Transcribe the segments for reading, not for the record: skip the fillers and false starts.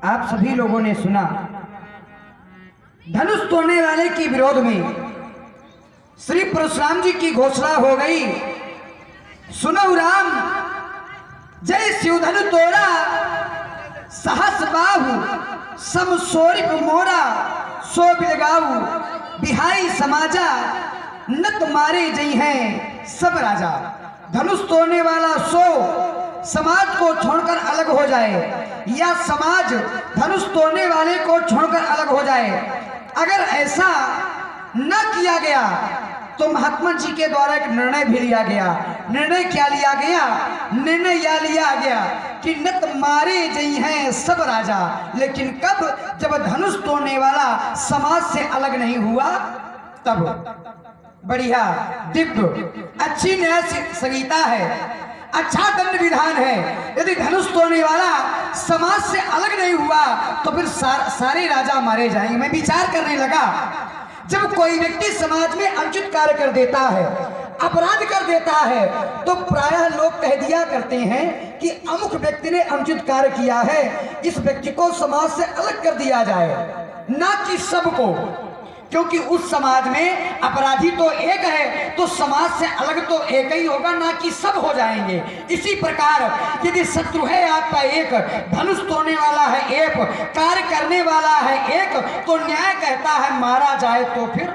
आप सभी लोगों ने सुना धनुष तोड़ने वाले के विरोध में श्री परशुराम जी की घोषणा हो गई। सुनो राम, जय शिवधनु तोड़ा सहस बाहु समसोरिप मोरा सो बिलगाऊ बिहाई समाजा नत मारे जई हैं सब राजा। धनुष तोड़ने वाला सो समाज को छोड़कर अलग हो जाए या समाज धनुष तोड़ने वाले को छोड़कर अलग हो जाए। अगर ऐसा न किया गया तो महात्मा जी के द्वारा एक निर्णय भी लिया गया। निर्णय क्या लिया गया? निर्णय यह लिया गया कि नत मारे जई हैं सब राजा। लेकिन कब? जब धनुष तोड़ने वाला समाज से अलग नहीं हुआ तब। बढ़िया, दिव्य, अच्छी न्याय संहिता है, अच्छा दंड विधान है। यदि धनुष तोड़ने वाला समाज से अलग नहीं हुआ तो फिर सारे राजा मारे जाएंगे। मैं विचार करने लगा, जब कोई व्यक्ति समाज में अनुचित कार्य कर देता है, अपराध कर देता है, तो प्रायः लोग कह दिया करते हैं कि अमुक व्यक्ति ने अनुचित कार्य किया है, इस व्यक्ति को समाज से अलग कर दिया जाए, ना कि सबको। क्योंकि उस समाज में अपराधी तो एक है तो समाज से अलग तो एक ही होगा, ना कि सब हो जाएंगे। इसी प्रकार यदि शत्रु है आपका एक, धनुष तोड़ने वाला है एक, कार्य करने वाला है एक, तो न्याय कहता है मारा जाए तो फिर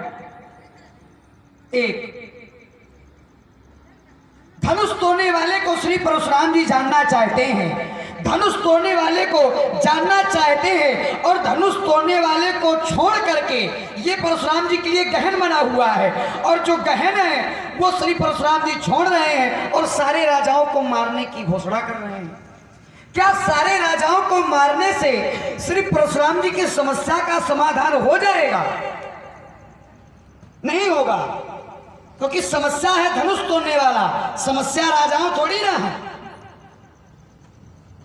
एक। धनुष तोड़ने वाले को श्री परशुराम जी जानना चाहते हैं, धनुष तोड़ने वाले को जानना चाहते हैं, और धनुष तोड़ने वाले को छोड़ करके ये परशुराम जी के लिए गहन बना हुआ है, और जो गहन है वो श्री परशुराम जी छोड़ रहे हैं और सारे राजाओं को मारने की घोषणा कर रहे हैं। क्या सारे राजाओं को मारने से श्री परशुराम जी की समस्या का समाधान हो जाएगा? नहीं होगा, क्योंकि समस्या है धनुष तोड़ने वाला, समस्या राजाओं थोड़ी ना है।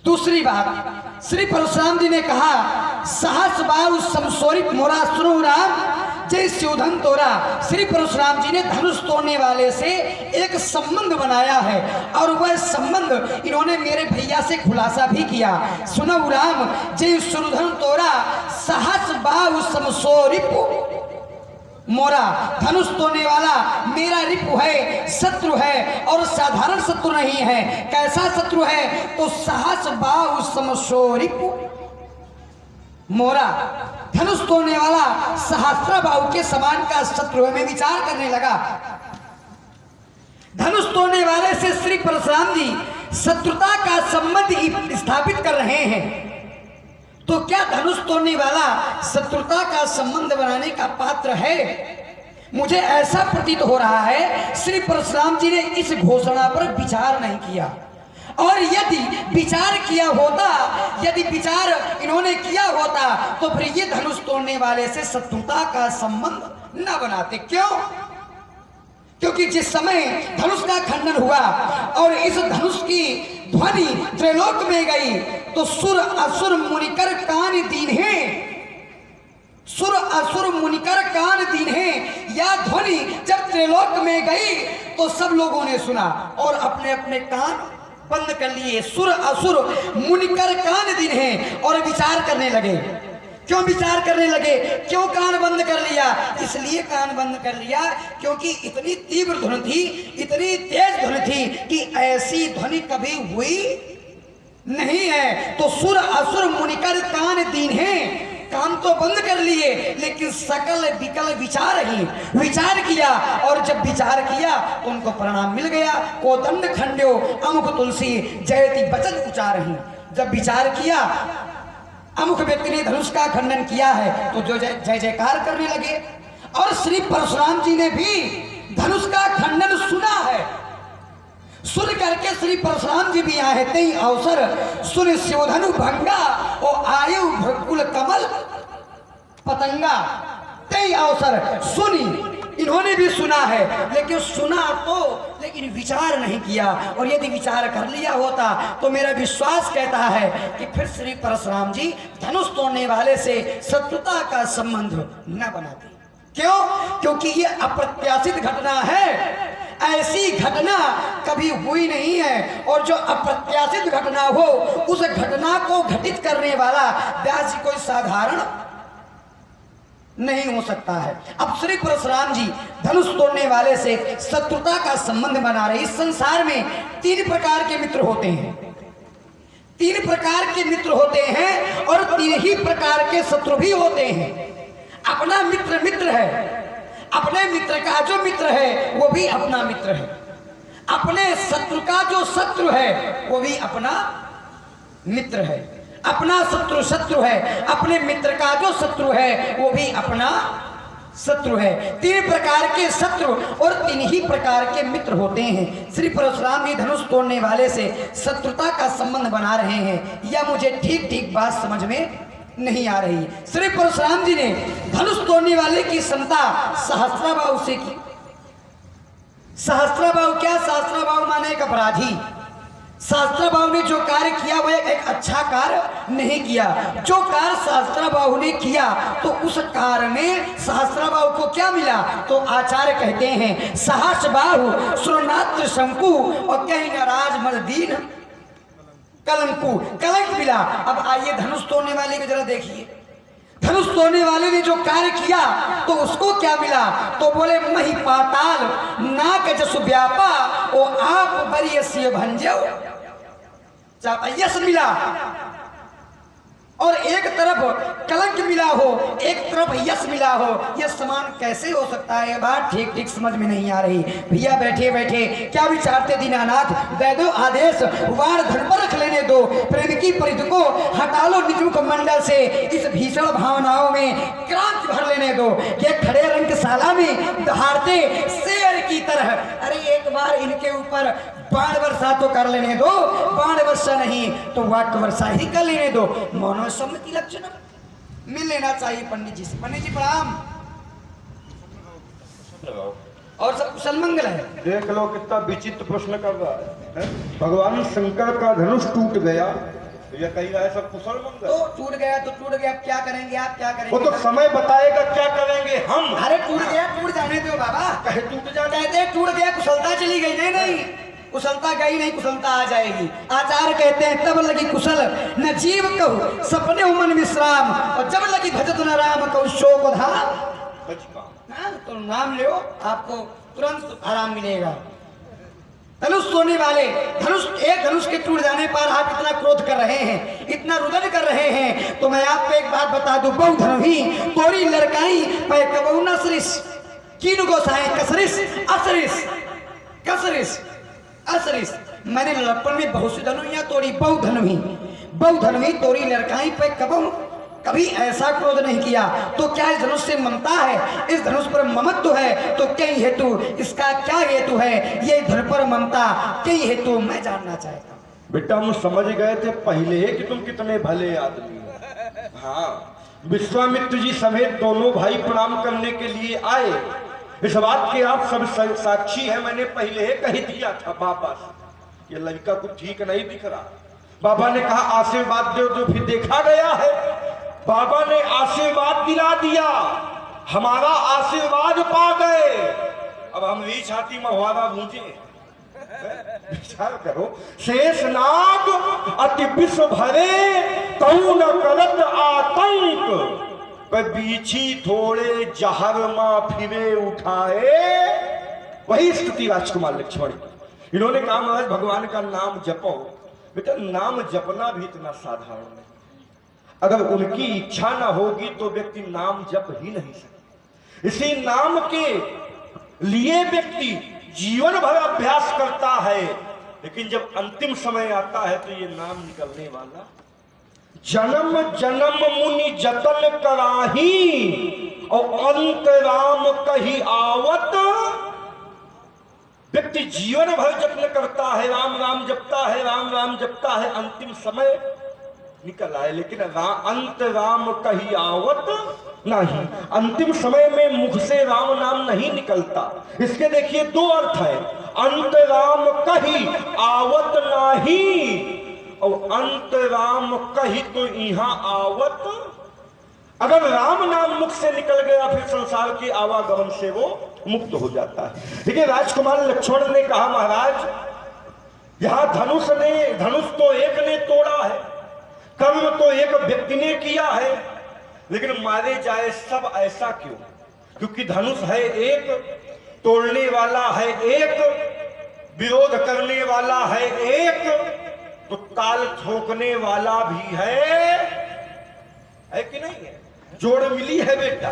दूसरी बात, श्री परशुराम जी ने कहा सहस बाहु समसोरिप मोरा सुनो राम जय शिवधन तोरा। श्री परशुराम जी ने धनुष तोड़ने वाले से एक संबंध बनाया है, और वह संबंध इन्होंने मेरे भैया से खुलासा भी किया। सुनो राम जय शिवधन तोरा सहस बाहु समसोरिप मोरा। धनुष तोड़ने वाला मेरा रिपु है, शत्रु है, और साधारण शत्रु नहीं है। कैसा शत्रु है? तो सहस बाहु समसोरिप मोरा। धनुष तोड़ने वाला सहस्त्र बाहु के समान का शत्रु है। मैं विचार करने लगा, धनुष तोड़ने वाले से श्री परशुराम जी शत्रुता का संबंध स्थापित कर रहे हैं, तो क्या धनुष तोड़ने वाला शत्रुता का संबंध बनाने का पात्र है? मुझे ऐसा प्रतीत हो रहा है श्री परशुराम जी ने इस घोषणा पर विचार नहीं किया, और यदि विचार किया होता, यदि विचार इन्होंने किया होता तो फिर ये धनुष तोड़ने वाले से शत्रुता का संबंध न बनाते। क्यों? क्योंकि जिस समय धनुष का खंडन हुआ और इस धनुष की ध्वनि त्रिलोक में गई तो सुर असुर मुनिकर कान दीन्हे, सुर असुर मुनिकर कान दीन्हे, या ध्वनि जब त्रिलोक में गई तो सब लोगों ने सुना और अपने अपने कान बंद कर लिए। सुर असुर मुनिकर कान दीन्हे, और विचार करने लगे। क्यों विचार करने लगे? क्यों कान बंद कर लिया? इसलिए कान बंद कर लिया क्योंकि इतनी तीव्र ध्वनि थी, इतनी तेज ध्वनि थी कि ऐसी ध्वनि कभी हुई नहीं है। तो सुर असुर मुनिकर कान दीन्हे, कान तो बंद कर लिए लेकिन सकल विकल विचार ही विचार किया, और जब विचार किया तो उनको परिणाम मिल गया। कोदंड खंड्यो अमुक तुलसी जयति वचन उचारहि। जब विचार किया, अमुक व्यक्ति ने धनुष का खंडन किया है, तो जो जय जयकार करने लगे। और श्री परशुराम जी ने भी धनुष का खंडन सुना है। सुन करके श्री परशुराम जी भी आए थे अवसर सुन शिवधनु भंगा और आयु भ्रकुल कमल पतंगा। तय अवसर सुनी, इन्होंने भी सुना है, लेकिन सुना तो लेकिन विचार नहीं किया। और यदि विचार कर लिया होता तो मेरा विश्वास कहता है कि फिर श्री परशुराम जी धनुष तोड़ने वाले से शत्रुता का संबंध न बनाते। क्यों? क्योंकि ये अप्रत्याशित घटना है। ऐसी घटना कभी हुई नहीं है, और जो अप्रत्याशित घटना हो उस घटना को घटित करने वाला व्यास जी कोई साधारण नहीं हो सकता है। अब श्री परशुराम जी धनुष तोड़ने वाले से शत्रुता का संबंध बना रहे। इस संसार में 3 प्रकार के मित्र होते हैं, 3 प्रकार के मित्र होते हैं और 3 ही प्रकार के शत्रु भी होते हैं। अपना मित्र मित्र है, अपने मित्र का जो मित्र है वो भी अपना मित्र है, अपने शत्रु का जो शत्रु है वो भी अपना मित्र है, अपना शत्रु शत्रु है, अपने मित्र का जो शत्रु है वो भी अपना शत्रु है। 3 प्रकार के शत्रु और 3 ही प्रकार के मित्र होते हैं। श्री परशुराम जी धनुष तोड़ने वाले से शत्रुता का संबंध बना रहे हैं, यह मुझे ठीक ठीक बात समझ में नहीं आ रही। श्री परशुराम जी ने धनुष तोड़ने वाले की क्षमता सहस्त्राबाहु से की। सहस्त्राबाहु क्या? सहस्त्राबाहु माने एक अपराधी। सहस्त्राबाहु ने जो कार्य किया वह एक अच्छा कार्य नहीं किया। जो कार्य सहस्त्राबाहु ने किया तो उस कार्य में सहस्त्राबाहु को क्या मिला? तो आचार्य कहते हैं सहस्र बाहु सुरनात्र शंकु और कहीं नाराज मर्दीन कलंकु, कलंक मिला। अब आइए धनुष तोड़ने वाले को जरा देखिए, धनुष तोड़ने वाले ने जो कार्य किया तो उसको क्या मिला? तो बोले मही पाताल नाक जसु व्यापा ओ आप बरियस्य भंजो, यश मिला। और एक तरफ कलंक मिला हो, एक तरफ यश मिला हो, यह समान कैसे हो सकता है? बात ठीक ठीक समझ में नहीं आ रही। भैया बैठे बैठे क्या विचारते दीनानाथ? दे दो आदेश, वार धन पर रख लेने दो, प्रेम की परिध को हटा लो निजुक मंडल से, इस भीषण भावनाओं में क्रांति भर लेने दो। ये खड़े रंगशाला में दहाड़ते शेर की तरह, अरे एक बार इनके ऊपर बाण वर्षा तो कर लेने दो, बाण वर्षा नहीं तो वाक्य वर्षा ही कर लेने दो। मनोसम्मति लक्षण मिल लेना चाहिए पंडित जी से। पंडित जी प्रणाम। और सब कुशल मंगल है? देख लो कितना विचित्र प्रश्न कर रहा है? भगवान शंकर का धनुष टूट गया, ये कही रहा है सब कुशल मंगल। तो टूट गया तो टूट गया, क्या करेंगे आप? क्या करेंगे? वो तो समय बताएगा क्या करेंगे हम। अरे टूट गया, टूट जाने दो बाबा। कहे टूट जाने? कहते टूट गया, कुशलता चली गई। नहीं नहीं, कुशलता गई नहीं, कुशलता आ जाएगी। आचार्य कहते हैं तब लगी कुशल न जीव कहू सपने मन विश्राम, और जब लगी भजत न राम कहू शोक धाम। तो नाम लो, आपको तुरंत आराम मिलेगा। धनुष तोड़ने वाले, धनुष एक धनुष के टूट जाने पर आप इतना क्रोध कर रहे हैं, इतना रुदन कर रहे हैं, तो मैं आपको एक बात बता दूं, बहु धनुही तोड़ी लड़काई पै कबहु न सरिस, कीन गोसाएं कसरिस असरिस, कसरिस असरिस। मैंने लड़पन में बहुत सी धनुइयां तोड़ी, बहु धनुही तोड़ी लड़काई पे कबहु कभी ऐसा क्रोध नहीं किया। तो क्या इस धनुष से ममता है? इस धनुष पर ममत्व है तो कई हेतु, इसका क्या हेतु है? ये धनुष पर ममता कई हेतु मैं जानना चाहता हूँ। बेटा हम समझ गए थे पहले कि तुम कितने भले आदमी हो। हाँ, विश्वामित्र जी समेत दोनों भाई प्रणाम करने के लिए आए, इस बात के आप सब साक्षी हैं। मैंने पहले ही कह दिया था बाबा से, ये लड़का कुछ ठीक नहीं दिख रहा। बाबा ने कहा आशीर्वाद दो, जो फिर देखा गया है। बाबा ने आशीर्वाद दिला दिया, हमारा आशीर्वाद पा गए। अब हम भी छाती में हमारा गूंजे। विचार करो, शेष नाग अति विश्व भरे तऊ न करत आतंक, बीछी थोड़े जहर मां फिरे उठाए। वही स्थिति राजकुमार लक्ष्मण की। इन्होंने कहा महाराज भगवान का नाम जपो। बेटा नाम जपना भी इतना साधारण नहीं, अगर उनकी इच्छा ना होगी तो व्यक्ति नाम जप ही नहीं सकता। इसी नाम के लिए व्यक्ति जीवन भर अभ्यास करता है, लेकिन जब अंतिम समय आता है तो ये नाम निकलने वाला। जन्म जन्म मुनि जतन कराही और अंत राम कही आवत। व्यक्ति जीवन भर जत्न करता है, राम राम जपता है, राम राम जपता है, अंतिम समय निकल आए, लेकिन अंत राम कही आवत नहीं। अंतिम समय में मुख से राम नाम नहीं निकलता। इसके देखिए 2 अर्थ है, अंत राम कही आवत नहीं और अंत राम कही तो यहाँ आवत। अगर राम नाम मुख से निकल गया फिर संसार के आवागमन से वो मुक्त हो जाता है। देखिए राजकुमार लक्ष्मण ने कहा महाराज यहां धनुष तो एक ने तोड़ा है, कर्म तो एक व्यक्ति ने किया है, लेकिन मारे जाए सब ऐसा क्यों? क्योंकि धनुष है एक, तोड़ने वाला है एक, विरोध करने वाला है एक, तो ताल ठोकने वाला भी है कि नहीं है? जोड़ मिली है बेटा।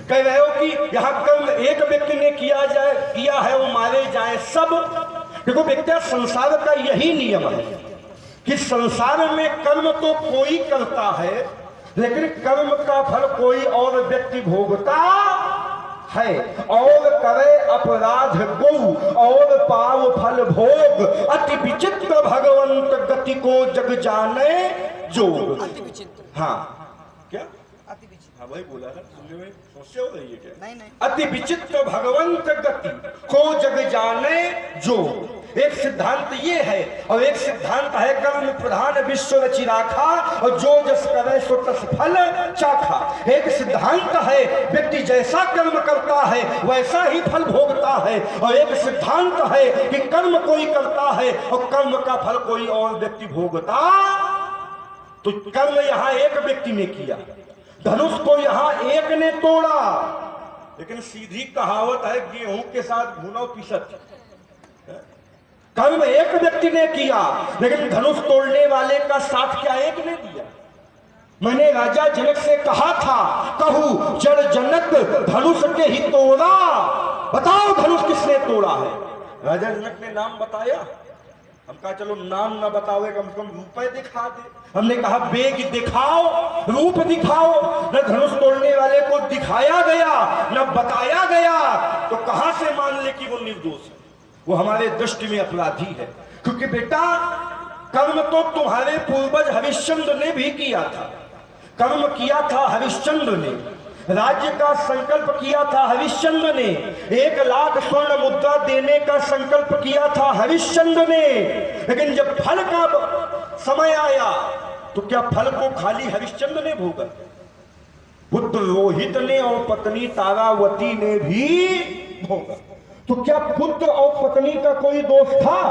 कह रहे हो कि यहां कर्म एक व्यक्ति ने किया है वो मारे जाए सब। देखो बेटा संसार का यही नियम है कि संसार में कर्म तो कोई करता है, लेकिन कर्म का फल कोई और व्यक्ति भोगता है। और करे अपराध गौ और पाव फल भोग, अति विचित्र भगवंत गति को जग जाने जोग। अति विचित्र। हाँ क्या अति विचित्र। हाँ वही बोला ना, सुनने में समस्या हो रही है क्या? नहीं। अति विचित्र भगवंत गति को जग जाने जोग। एक सिद्धांत ये है और एक सिद्धांत है कर्म प्रधान विश्व रचि राखा और जो जस करे सो तस फल चाखा। एक सिद्धांत है व्यक्ति जैसा कर्म करता है वैसा ही फल भोगता है, और एक सिद्धांत है कि कर्म कोई करता है और कर्म का फल कोई और व्यक्ति भोगता। तो कर्म यहां एक व्यक्ति ने किया, धनुष को यहां एक ने तोड़ा, लेकिन सीधी कहावत है गेहूं के साथ भुना पिसत। कर्म एक व्यक्ति ने किया, लेकिन धनुष तोड़ने वाले का साथ क्या एक ने दिया? मैंने राजा जनक से कहा था, कहूं जड़ जनक धनुष के ही तोड़ा, बताओ धनुष किसने तोड़ा है? राजा जनक ने नाम बताया। हम कहा चलो नाम ना बताओगे कम से कम रूप दिखा दे। हमने कहा बेग दिखाओ, रूप दिखाओ। न धनुष तोड़ने वाले को दिखाया गया न बताया गया, तो कहां से मान ले कि वो निर्दोष है? वो हमारे दृष्टि में अपराधी है। क्योंकि बेटा कर्म तो तुम्हारे पूर्वज हरिश्चंद्र ने भी किया था। कर्म किया था हरिश्चंद्र ने, राज्य का संकल्प किया था हरिश्चंद्र ने, 1,00,000 स्वर्ण मुद्रा देने का संकल्प किया था हरिश्चंद्र ने। लेकिन जब फल का समय आया तो क्या फल को खाली हरिश्चंद्र ने भोगा? पुत्र रोहित ने और पत्नी तारावती ने भी भोगा। तो क्या पुत्र और पत्नी का कोई दोष था?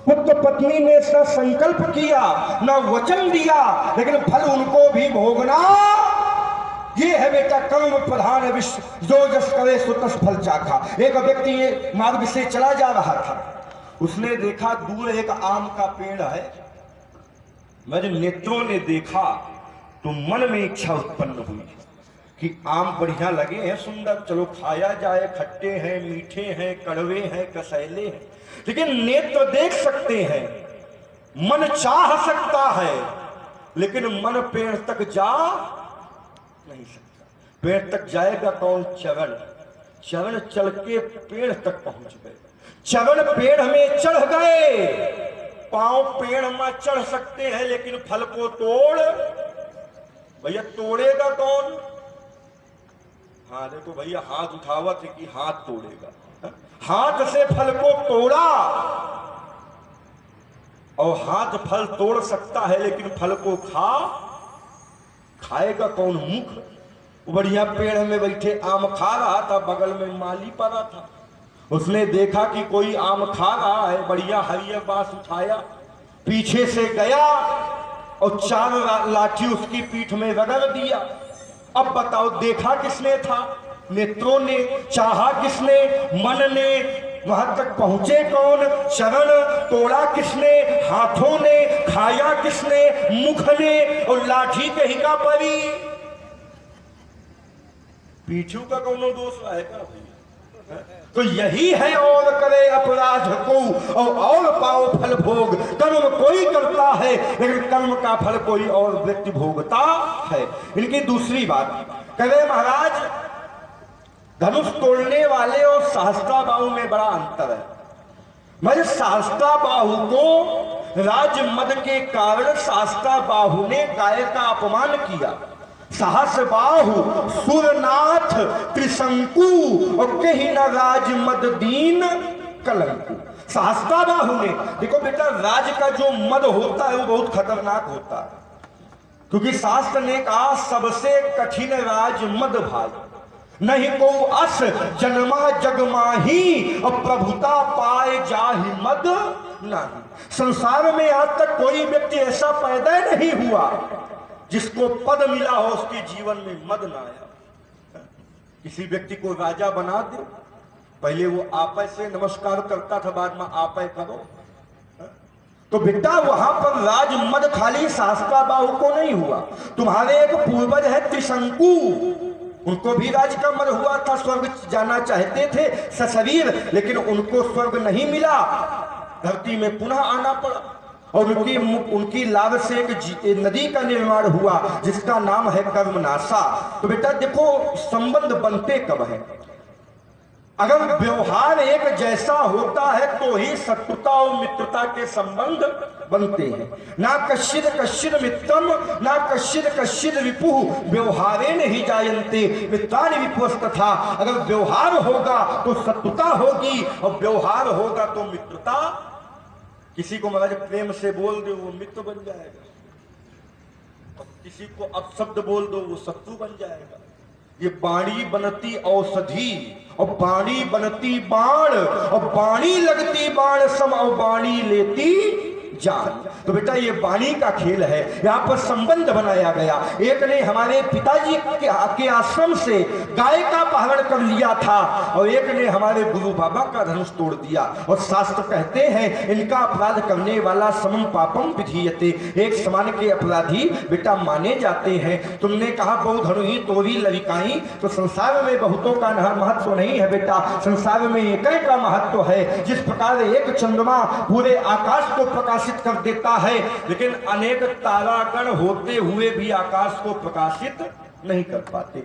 पुत्र पत्नी ने इसका संकल्प किया, ना वचन दिया, लेकिन फल उनको भी भोगना। ये है बेटा कर्म प्रधान विश्व, जो जस करे सो तस फल चाखा। एक व्यक्ति ये मार्ग से चला जा रहा था, उसने देखा दूर एक आम का पेड़ है। मेरे नेत्रों ने देखा तो मन में इच्छा उत्पन्न हुई कि आम बढ़िया लगे हैं, सुंदर, चलो खाया जाए। खट्टे हैं, मीठे हैं, कड़वे हैं, कसैले हैं, लेकिन नेत्र देख सकते हैं, मन चाह सकता है, लेकिन मन पेड़ तक जा नहीं सकता। पेड़ तक जाएगा कौन? चरण। चरण चल के पेड़ तक पहुंच गए। चरण पेड़ में चढ़ गए, पांव पेड़ में चढ़ सकते हैं, लेकिन फल को तोड़, भैया तोड़ेगा कौन? हाँ देखो भैया हाथ उठावत है कि हाथ तोड़ेगा। हाथ से फल को तोड़ा, और हाथ फल तोड़ सकता है, लेकिन फल को खाएगा कौन? मुख। बढ़िया पेड़ में बैठे आम खा रहा था, बगल में माली पड़ा था। उसने देखा कि कोई आम खा रहा है, बढ़िया हरियर बांस उठाया, पीछे से गया और 4 लाठी उसकी पीठ में रगड़ दिया। अब बताओ देखा किसने था? नेत्रों ने। चाहा किसने? मन ने। वहां तक पहुंचे कौन? चरण। तोड़ा किसने? हाथों ने। खाया किसने? मुख ने। और लाठी कहीं का परी? पीछू का कौन दोष आएगा भैया? तो यही है और करे अपराध को और पाओ फल भोग। कर्म कोई करता है, लेकिन कर्म का फल कोई और व्यक्ति भोगता है। इनकी दूसरी बात करे महाराज, धनुष तोड़ने वाले और सहस्त्रा बाहु में बड़ा अंतर है। मैं सहस्त्रा बाहु को राजमद के कारण सहस्त्रा बाहु ने गाय का अपमान किया। सहस्रबाहु सुरनाथ त्रिशंकु और कहीं न राजमद दीन कलंकु। सहस्त्राबाहु ने, देखो बेटा राज का जो मद होता है वो बहुत खतरनाक होता है, क्योंकि शास्त्र ने कहा सबसे कठिन राज मद भाई। नहीं को अस जन्मा जग माही और प्रभुता पाए जाहि मद नहीं। संसार में आज तक कोई व्यक्ति ऐसा पैदा नहीं हुआ जिसको पद मिला हो उसके जीवन में मद ना आया। किसी व्यक्ति को राजा बना दो, पहले वो आपे से नमस्कार करता था, बाद में आपे करो, तो बेटा वहां पर राज मद खाली शास्त्रा बाहु को नहीं हुआ। तुम्हारे एक पूर्वज है त्रिशंकु, उनको भी राज का मद हुआ था, स्वर्ग जाना चाहते थे सशरीर, लेकिन उनको स्वर्ग नहीं मिला, धरती में पुनः आना पड़ा और उनकी लाभ से एक नदी का निर्माण हुआ जिसका नाम है कर्मनाशा। तो बेटा देखो संबंध बनते कब है, अगर व्यवहार एक जैसा होता है तो ही शत्रुता और मित्रता के संबंध बनते हैं। ना कश्चिद कश्चिद मित्रम ना कश्चिद कश्चिद विपुः व्यवहारे नहीं जायन्ते मित्राणि विपुस्तथा। अगर व्यवहार होगा तो शत्रुता होगी और व्यवहार होगा तो मित्रता। किसी को महाराज प्रेम से बोल दो वो मित्र बन जाएगा, और किसी को अपशब्द बोल दो वो शत्रु बन जाएगा। ये बाणी बनती औषधि और बाणी बनती बाण और बाणी लगती बाण सम और बाणी लेती जान। तो बेटा ये बाणी का खेल है, यहाँ पर संबंध बनाया गया। एक ने हमारे पिताजी के आश्रम से गाय का अपहरण कर लिया था और एक ने हमारे गुरु बाबा का धनुष तोड़ दिया, और शास्त्र कहते हैं इनका अपराध करने वाला समम पापम विधीयते, एक समान के अपराधी बेटा माने जाते हैं। तुमने कहा बहु धनु ही तो भी लविकाई, तो संसार में बहुतों का महत्व नहीं है बेटा, संसार में एक का महत्व है। जिस प्रकार एक चंद्रमा पूरे आकाश को प्रकाशित कर देता है, लेकिन अनेक तारागण होते हुए भी आकाश को प्रकाशित नहीं कर पाते।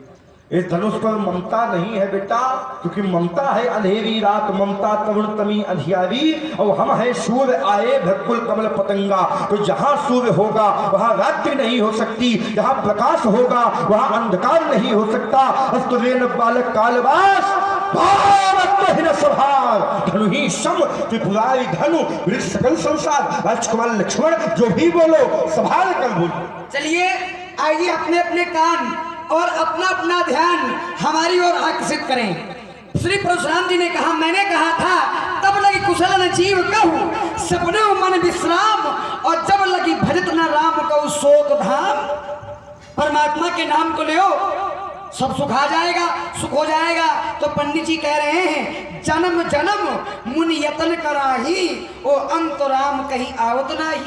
इस धनुष पर ममता नहीं है बेटा, क्योंकि ममता है अंधेरी रात, ममता तरुण तमी अंधियारी, और हम है सूर्य आए भकुल कमल पतंगा। तो जहां सूर्य होगा वहां रात्रि नहीं हो सकती, जहां प्रकाश होगा वहां अंधकार नहीं हो सकता। अस्तुरेन बालक कालवास धनु ही सम त्रिपुरारी धनु सकल संसार। राजकुमार लक्ष्मण जो भी बोलो संभाल कर बोलो। चलिए आइए अपने अपने कान और अपना अपना ध्यान हमारी ओर आकर्षित करें। श्री परशुराम जी ने कहा, मैंने कहा था तब लगी कुशल न जीव कहूँ सपने मन विश्राम, और जब लगी भजत न राम कहूँ शोक धाम। परमात्मा के नाम को ले सब सुख आ जाएगा, सुख हो जाएगा। तो पंडित जी कह रहे हैं जन्म जन्म मुनि यतन कराही, ओ अंत राम कहीं आवत नाही।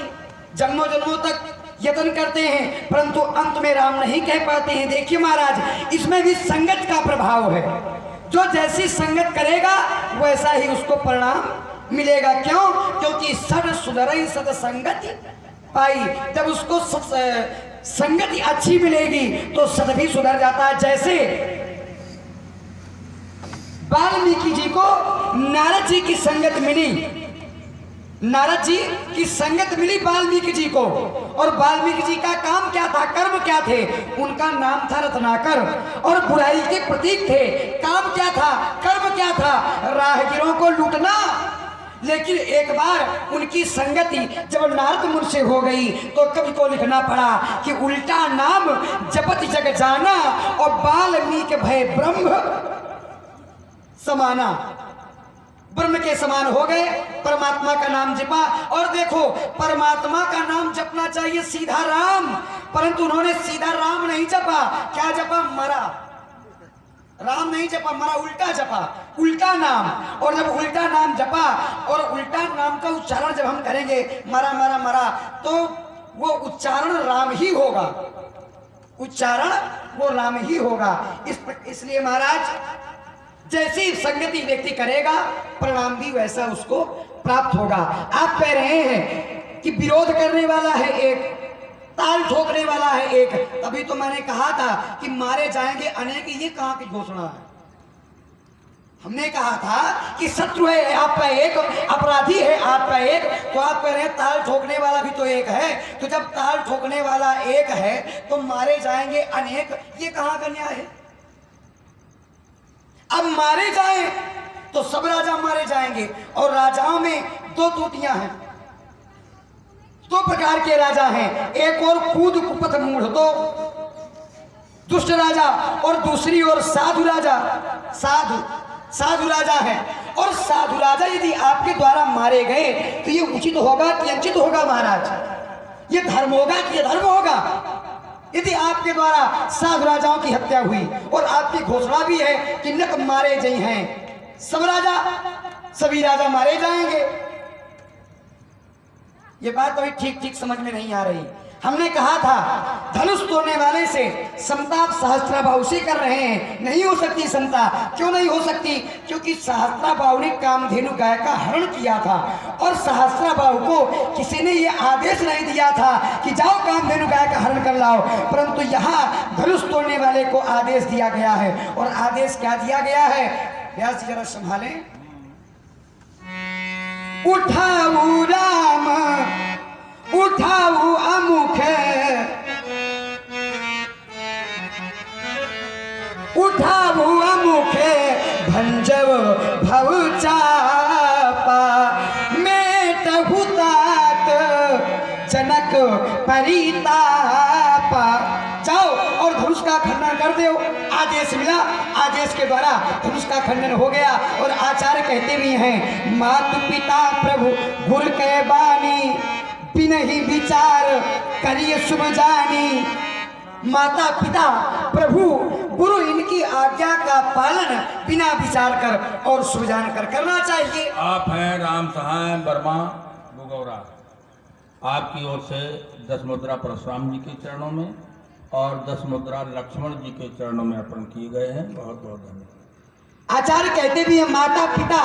जन्मों जन्मों तक यतन करते हैं परंतु अंत में राम नहीं कह पाते हैं। देखिए महाराज इसमें भी संगत का प्रभाव है, जो जैसी संगत करेगा वैसा ही उसको परिणाम मिलेगा। क्यों? क्योंकि सद सुधरई सद संगति पाई। जब उसको संगति अच्छी मिलेगी तो सद भी सुधर जाता है। जैसे वाल्मीकि जी को नारद जी की संगत मिली, नारद जी की संगत मिली वाल्मीकि जी को, और वाल्मीकि जी का काम क्या था, कर्म क्या थे? उनका नाम था रत्नाकर और बुराई के प्रतीक थे। काम क्या था, कर्म क्या था? राहगीरों को लूटना। लेकिन एक बार उनकी संगति जब नारद मुनि से हो गई तो कवि को लिखना पड़ा कि उल्टा नाम जपत जग जाना और वाल्मीकि भय ब्रह्म समाना। ब्रह्म के समान हो गए, परमात्मा का नाम जपा। और देखो परमात्मा का नाम जपना चाहिए सीधा राम, परंतु उन्होंने सीधा राम नहीं जपा। क्या जपा? मरा। राम नहीं जपा, मरा, उल्टा जपा, उल्टा नाम। और जब उल्टा नाम जपा और उल्टा नाम का उच्चारण जब हम करेंगे मरा मरा मरा, तो वो उच्चारण राम ही होगा, उच्चारण वो राम ही होगा। इसलिए महाराज जैसी संगति व्यक्ति करेगा परिणाम भी वैसा उसको प्राप्त होगा। आप कह रहे हैं कि विरोध करने वाला है एक, ताल ठोकने वाला है एक। तभी तो मैंने कहा था कि मारे जाएंगे अनेक, ये कहाँ की घोषणा है? हमने कहा था कि शत्रु है आपका एक, अपराधी है आपका एक, तो आप कह रहे हैं ताल ठोकने वाला भी तो एक है। तो जब ताल ठोकने वाला एक है तो मारे जाएंगे अनेक, ये कहाँ का न्याय है? अब मारे जाए तो सब राजा मारे जाएंगे, और राजाओं में दो टूटियां हैं, दो प्रकार के राजा हैं। एक और कूद कुपथ मूढ़, दो दुष्ट राजा और दूसरी ओर साधु राजा। साधु राजा है और साधु राजा यदि आपके द्वारा मारे गए तो ये उचित होगा कि अनुचित होगा महाराज? ये धर्म होगा कि अधर्म होगा? यदि आपके द्वारा साधु राजाओं की हत्या हुई और आपकी घोषणा भी है कि नक मारे गए हैं, सभी राजा मारे जाएंगे, ये बात अभी ठीक ठीक समझ में नहीं आ रही। हमने कहा था धनुष तोड़ने वाले से समता सहस्त्राबाहु से कर रहे हैं, नहीं हो सकती समता। क्यों नहीं हो सकती? क्योंकि सहस्त्राबाहु ने कामधेनु गाय का हरण किया था और सहस्त्राबाहु को किसी ने ये आदेश नहीं दिया था कि जाओ कामधेनु गाय का हरण कर लाओ, परंतु यहाँ धनुष तोड़ने वाले को आदेश दिया गया है। और आदेश क्या दिया गया है? व्यास जी जरा संभालें। उठाऊ राम उठाऊ अमुख, उठाऊ अमुख भंजव भव चापा, मेटहु तात जनक परितापा। जाओ और धनुष का खंडन कर दो। आदेश मिला, आदेश के द्वारा धनुष का खंडन हो गया। और आचार्य कहते भी हैं, मातु पिता प्रभु गुरु के बानी, बिनहि विचार करिए शुभ जानी। माता पिता प्रभु गुरु इनकी आज्ञा का पालन बिना विचार कर और शुभ जान कर करना चाहिए। आप हैं राम सहाय वर्मा बुगौरा, आपकी ओर से 10 मुद्रा परशुराम जी के चरणों में और 10 मुद्रा लक्ष्मण जी के चरणों में अर्पण किए गए हैं। बहुत बहुत धन्यवाद। आचार्य कहते भी हैं, माता पिता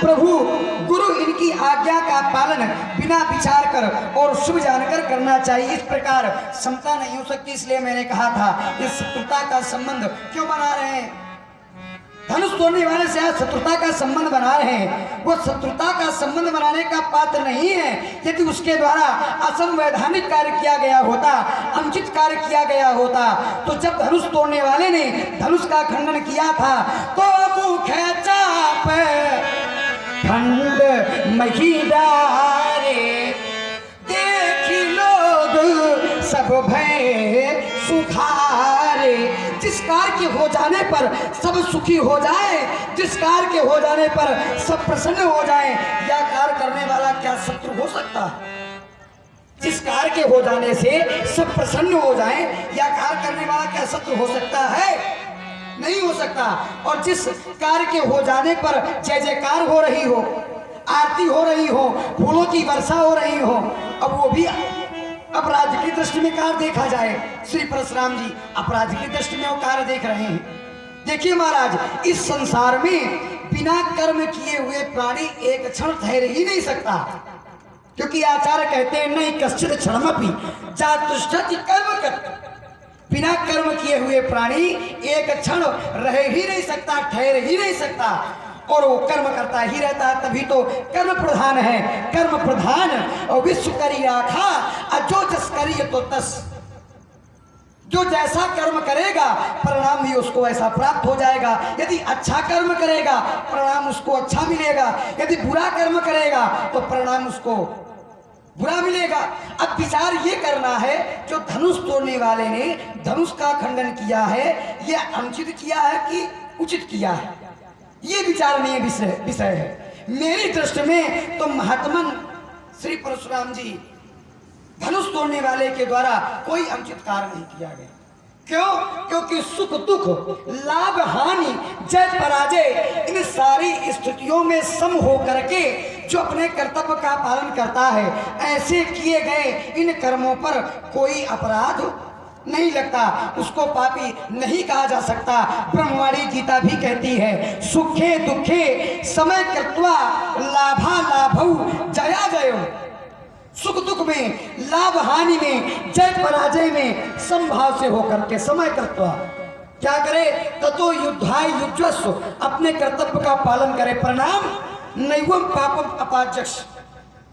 प्रभु गुरु इनकी आज्ञा का पालन बिना विचार कर और शुभ जानकर करना चाहिए। इस प्रकार समता नहीं हो सकती, इसलिए मैंने कहा था इस शत्रुता का संबंध क्यों बना रहे हैं? धनुष तोड़ने वाले से आज शत्रुता का संबंध बना रहे हैं। वो शत्रुता का संबंध बनाने का पात्र नहीं है। यदि उसके द्वारा असंवैधानिक कार्य किया गया होता, अनुचित कार्य किया गया होता, तो जब धनुष तोड़ने वाले ने धनुष का खंडन किया था तो मुख चाप खंड मही डारे, देखी लोग सब भय सुखारे। जिस कार्य के हो जाने पर सब सुखी हो जाए, जिस कार्य के हो जाने पर सब प्रसन्न हो जाए, यह कार्य करने वाला क्या शत्रु हो सकता है? जिस कार्य के हो जाने से सब प्रसन्न हो जाए, यह कार्य करने वाला क्या शत्रु हो सकता है? नहीं हो सकता। और जिस कार्य के हो जाने पर जय जयकार हो रही हो, आरती हो रही हो, फूलों की वर्षा हो रही हो, अब वो भी अपराध की दृष्टि में कार्य देखा जाए। श्री परशुराम जी अपराध की दृष्टि में वो कार्य देख रहे हैं। देखिए महाराज, इस संसार में बिना कर्म किए हुए प्राणी एक क्षण ठहर ही नहीं सकता, क्योंकि आचार्य कहते हैं नहीं कश्चित क्षणमपि जातुष्टति कर्म कर्तुम्। बिना कर्म किए हुए प्राणी एक क्षण रह ही नहीं सकता, ठहर ही नहीं सकता, और वो कर्म करता ही रहता है। तभी तो कर्म प्रधान है। कर्म प्रधान और विश्व करी राखा, जो जस करिए तो तस। जो जैसा कर्म करेगा परिणाम भी उसको ऐसा प्राप्त हो जाएगा। यदि अच्छा कर्म करेगा परिणाम उसको अच्छा मिलेगा, यदि बुरा कर्म करेगा तो परिणाम उसको बुरा मिलेगा। अब विचार ये करना है, जो धनुष तोड़ने वाले ने धनुष का खंडन किया है, ये अनुचित किया है कि उचित किया है, ये विचारणीय विषय है। मेरी दृष्टि में तो महात्मन श्री परशुराम जी धनुष तोड़ने वाले के द्वारा कोई अनुचित कार्य नहीं किया गया। क्यों? क्योंकि सुख दुख, लाभ हानि, जय पराजय, इन सारी स्थितियों में सम होकर के जो अपने कर्तव्य का पालन करता है, ऐसे किए गए इन कर्मों पर कोई अपराध नहीं लगता, उसको पापी नहीं कहा जा सकता। ब्रह्मवाणी गीता भी कहती है, सुखे दुखे समय कृत्वा लाभा लाभौ जया जयो। सुख दुख में, लाभ हानि में, जय पराजय में समभाव से होकर के समय कृत्वा क्या करे? ततो युद्धाय युज्वस्व, अपने कर्तव्य का पालन करे, परिणाम नैवम पापम अपाज्यक्ष।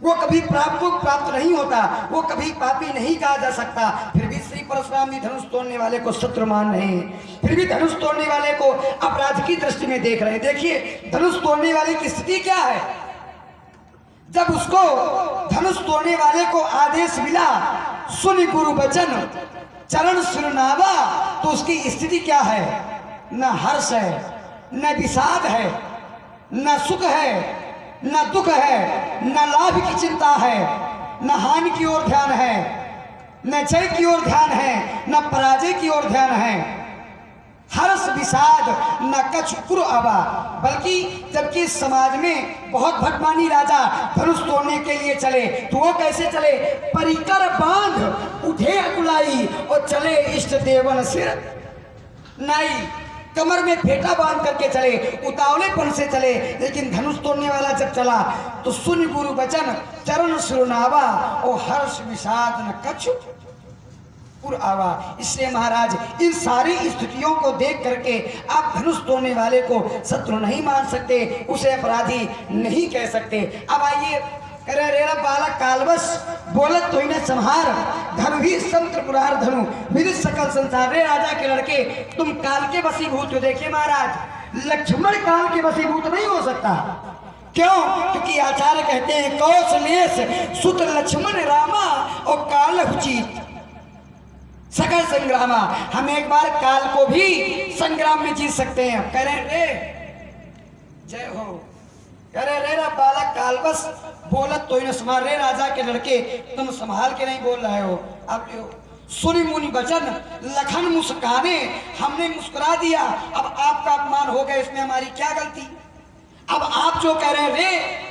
वो कभी प्राप्त नहीं होता, वो कभी पापी नहीं कहा जा सकता। फिर भी श्री परशुराम जी धनुष तोड़ने वाले को शत्रु मान रहे हैं, फिर भी धनुष तोड़ने वाले को अपराध की दृष्टि में देख रहे हैं। देखिए धनुष तोड़ने वाले की स्थिति क्या है। जब उसको धनुष तोड़ने वाले को आदेश मिला, सुन गुरु वचन चरण सुरनावा, तो उसकी स्थिति क्या है? न हर्ष है, न विषाद है, न सुख है, न दुख है, न लाभ की चिंता है, न हानि की ओर ध्यान है, न जय की ओर ध्यान है, न पराजय की ओर ध्यान है। हर्ष विषाद न कछ कुर आवा, बल्कि जबकि समाज में बहुत भटमानी राजा धनुष तोड़ने के लिए चले, तो वो कैसे चले? परिकर बांध उठे अकुलाई और चले इष्ट देवन सिर नाई। कमर में फेटा बांध करके चले, उतावलेपन से चले। लेकिन धनुष तोड़ने वाला जब चला तो सुन गुरु वचन चरण सुरनावा और हर्ष विषाद न कछ आवा। इसलिए महाराज इन सारी स्थितियों को देख करके आप धनुष तोड़ने वाले को शत्रु नहीं मान सकते, उसे अपराधी नहीं कह सकते। अब आइए, करे रेरा बालक कालवश बोलत तो इन्हें संहार, धनु ही संत्र पुरार धनु विदित सकल संसार। रे राजा के लड़के, तुम काल के वशीभूत हो। देखिए महाराज, लक्ष्मण काल के वशीभूत नहीं हो सकता। क्यों? क्योंकि आचार्य कहते हैं कौशलेश सुत लक्ष्मण रामा और काल उचित सकल संग्रामा। हम एक बार काल को भी संग्राम में जीत सकते हैं। कह रहे रे जय हो, कह रहे रे बालक कालवश बोलत तो समार। रे राजा के लड़के, तुम संभाल के नहीं बोल रहे हो। अब सुनी मुनि वचन लखन मुस्काने, हमने मुस्कुरा दिया। अब आपका अपमान हो गया, इसमें हमारी क्या गलती? अब आप जो कह रहे हैं रे,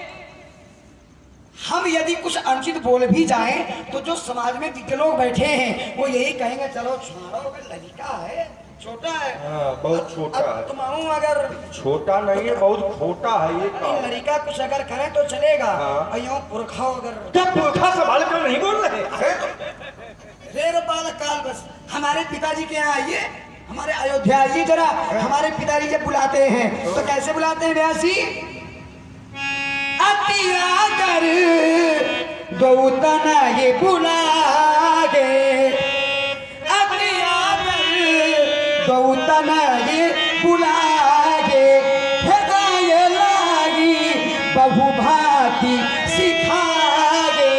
हम यदि कुछ अनुचित बोल भी जाएं तो जो समाज में दिग्गज लोग बैठे हैं वो यही कहेंगे चलो छोड़ो, लड़का है, छोटा है। बहुत छोटा है। तुम अगर छोटा नहीं है, बहुत छोटा है ये काम। लड़का कुछ अगर करे तो चलेगा। हाँ। यूं पुरखा अगर क्या पुरखा संभाल कर नहीं बोल रहे? रे बालक काल बस हमारे पिताजी के यहाँ आइए, हमारे अयोध्या आइए जरा। हमारे पिताजी जब बुलाते हैं तो कैसे बुलाते हैं व्यासी? अतिया कर गौतना ये बुलागे, अतिया कर गौतना ये बुलागे, हेदाये लागी बहु भांति सिखागे।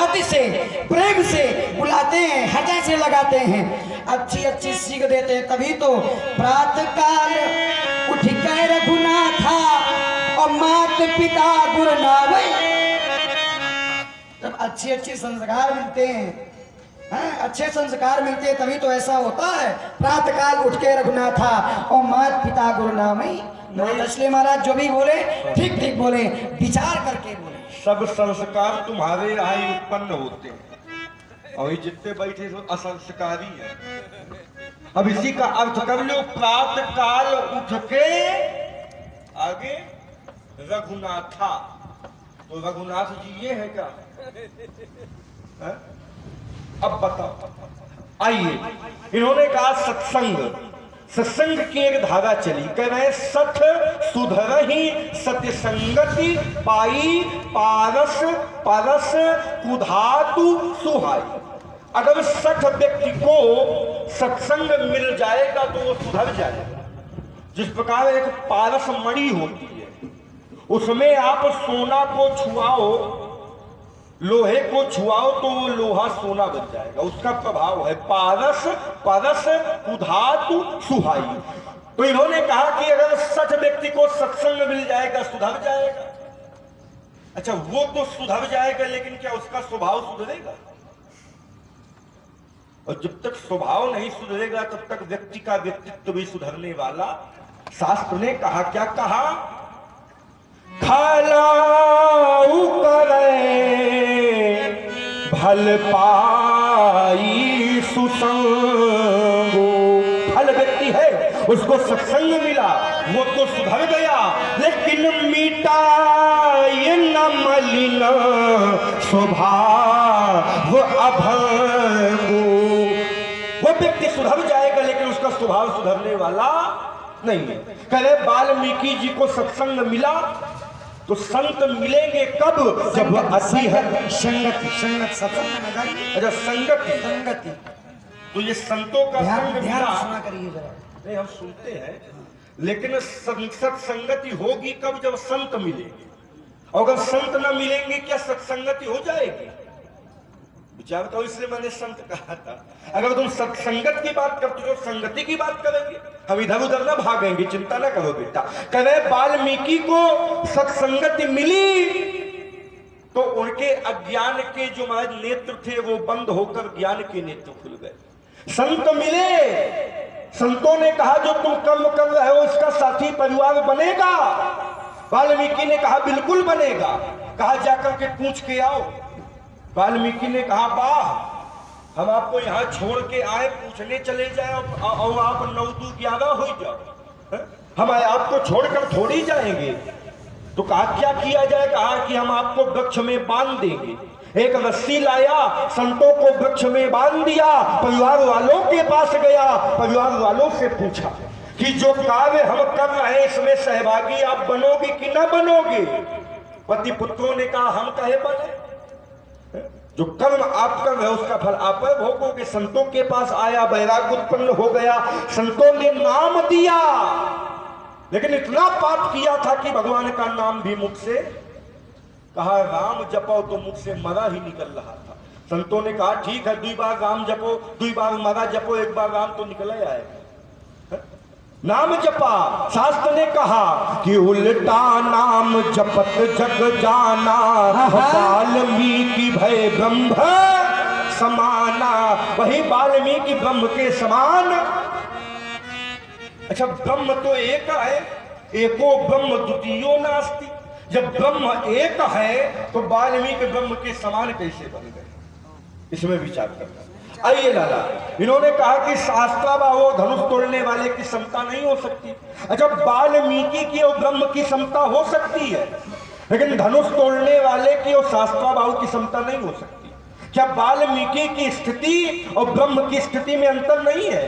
अति से प्रेम से बुलाते हैं, हजा से लगाते हैं, अच्छी अच्छी सीख देते हैं। तभी तो प्रातः काल उठ कर रघुनाथा और मात पिता गुरु नावे। जब अच्छी अच्छी संस्कार मिलते हैं, अच्छे संस्कार मिलते हैं, तभी तो ऐसा होता है। प्रातः काल उठ के रघुनाथा और मात पिता गुरु नावे। इसलिए महाराज जो भी बोले ठीक ठीक बोले, विचार करके बोले। सब संस्कार तुम्हारे यहाँ ही उत्पन्न होते हैं और ये जितने बैठे तो असंस्कारी है। अब इसी का अर्थ कर लो, प्रातः काल उठ के आगे रघुनाथा। तो रघुनाथ जी ये है क्या? है? अब बताओ, आइए। इन्होंने कहा सत्संग, सत्संग की एक धारा चली। कह रहे सठ सुधरहि सत्य संगति पाई, पारस परस कुधातु सुहाई। अगर 60 व्यक्ति को सत्संग मिल जाएगा तो वो सुधर जाएगा। जिस प्रकार एक पारस मणि होती है, उसमें आप सोना को छुआओ, लोहे को छुआओ तो वो लोहा सोना बन जाएगा। उसका प्रभाव है पारस परस कुधातु सुहाई। तो इन्होंने कहा कि अगर 60 व्यक्ति को सत्संग मिल जाएगा सुधर जाएगा। अच्छा, वो तो सुधर जाएगा, लेकिन क्या उसका स्वभाव सुधरेगा? और जब तक स्वभाव नहीं सुधरेगा तब तक व्यक्ति का व्यक्तित्व भी सुधरने वाला। शास्त्र ने कहा, क्या कहा? खलाऊ करे भल पाई सुसंगो। फल व्यक्ति है, उसको सत्संग मिला, वो तो सुधर गया, लेकिन मिटाई न मलिन स्वभाव अभंगो। वो व्यक्ति सुधर जाएगा लेकिन उसका स्वभाव सुधरने वाला नहीं है। कहे वाल्मीकि जी को सत्संग मिला तो संत मिलेंगे कब? जब अच्छी है संगति। संगत सत्संग में, अच्छा संगति, संगति। तो ये संतों का संग मिला। सुना करिए जरा। नहीं, हम सुनते हैं, लेकिन सत्संगति होगी कब? जब संत मिलेंगे। और अगर संत ना मिलेंगे क्या सत्संगति हो जाएगी? विचार तो इसलिए मैंने संत कहा था। अगर तुम सत्संगत की बात करते हो संगति की बात करेंगे, हम इधर उधर ना भागेंगे, चिंता ना करो बेटा। कहे वाल्मीकि को सत्संगति मिली तो उनके अज्ञान के जो महाराज नेत्र थे वो बंद होकर ज्ञान के नेत्र खुल गए। संत मिले, संतों ने कहा जो तुम कर्म कर रहे हो इसका साथी परिवार बनेगा। वाल्मीकि ने कहा बिल्कुल बनेगा। कहा जाकर के पूछ के आओ। वाल्मीकि ने कहा वाह, हम आपको यहाँ छोड़ के आए, पूछने चले जाए और आप 9 2 11 हो जाओ, हम आपको छोड़कर थोड़ी जाएंगे। तो कहा क्या किया जाए? कहा कि हम आपको वृक्ष में बांध देंगे। एक रस्सी लाया, संतों को वृक्ष में बांध दिया, परिवार वालों के पास गया, परिवार वालों से पूछा कि जो कार्य हम कर रहे हैं इसमें सहभागी आप बनोगे कि न बनोगे? पति पुत्रों ने कहा हम कहे बने, जो कर्म आप कर रहे हो उसका फल आप भोगोगे। संतों के पास आया, वैराग्य उत्पन्न हो गया, संतों ने नाम दिया, लेकिन इतना पाप किया था कि भगवान का नाम भी मुख से कहा राम जपो तो मुख से मरा ही निकल रहा था। संतों ने कहा ठीक है 2 बार राम जपो, 2 बार मरा जपो, 1 बार राम तो निकल आएगा। नाम जपा। शास्त्र ने कहा कि उल्टा नाम जपत जग जाना, वाल्मीकि भय ब्रह्म समाना। वही वाल्मीकि ब्रह्म के समान। अच्छा, ब्रह्म तो एक है, एको ब्रह्म द्वितीयो नास्ति। जब ब्रह्म एक है तो वाल्मीकि ब्रह्म के समान कैसे बन गए? इसमें विचार करना। आइए लाला, इन्होंने कहा कि शास्त्राबाहो धनुष तोड़ने वाले की क्षमता नहीं हो सकती। अच्छा, वाल्मीकि की और ब्रह्म की क्षमता हो सकती है, लेकिन धनुष तोड़ने वाले की और शास्त्राबाहु की क्षमता नहीं हो सकती। क्या वाल्मीकि की स्थिति और ब्रह्म की स्थिति में अंतर नहीं है?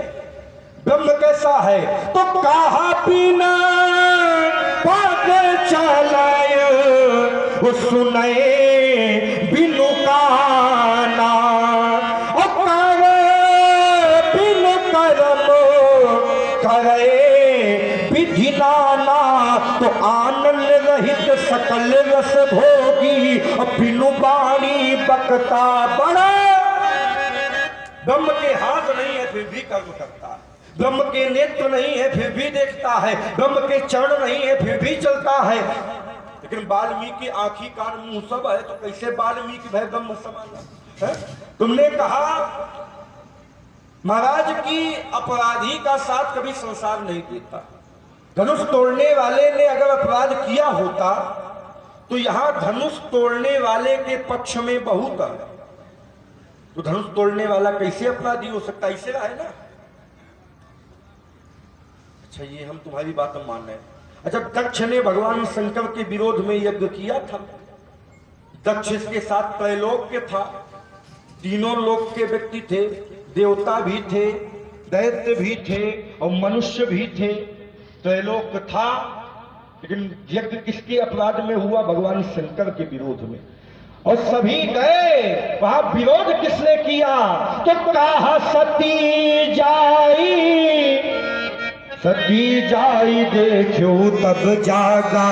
ब्रह्म कैसा है? तो कहा पीना पाग चलाय वो सुने बिनु काना, और करे बिनु कर्म करे विधि नाना। तो आनंद रहित सकल रस भोगी, और बिनु बाणी बकता बड़ा। ब्रह्म के हाथ नहीं है फिर भी कर्म करता है, ब्रह्म के नेत्र नहीं है फिर भी देखता है, ब्रह्म के चरण नहीं है फिर भी चलता है। लेकिन वाल्मीकि आंखी कान मुंह सब है, तो कैसे वाल्मीकि भय ब्रह्म समाना? तुमने कहा महाराज की अपराधी का साथ कभी संसार नहीं देता। धनुष तोड़ने वाले ने अगर अपराध किया होता तो यहां धनुष तोड़ने वाले के पक्ष में बहुत है, तो धनुष तोड़ने वाला कैसे अपराधी हो सकता? ऐसे है ना। अच्छा, ये हम तुम्हारी बात मान रहे हैं। अच्छा, दक्ष ने भगवान शंकर के विरोध में यज्ञ किया था। दक्ष के साथ त्रैलोक के था, तीनों लोक के व्यक्ति थे, देवता भी थे, दैत्य भी थे और मनुष्य भी थे। त्रैलोक था, लेकिन यज्ञ किसके अपराध में हुआ? भगवान शंकर के विरोध में। और सभी गए वहां, विरोध किसने किया? तो कहा सती जाई, सती जाई देखो तब जागा,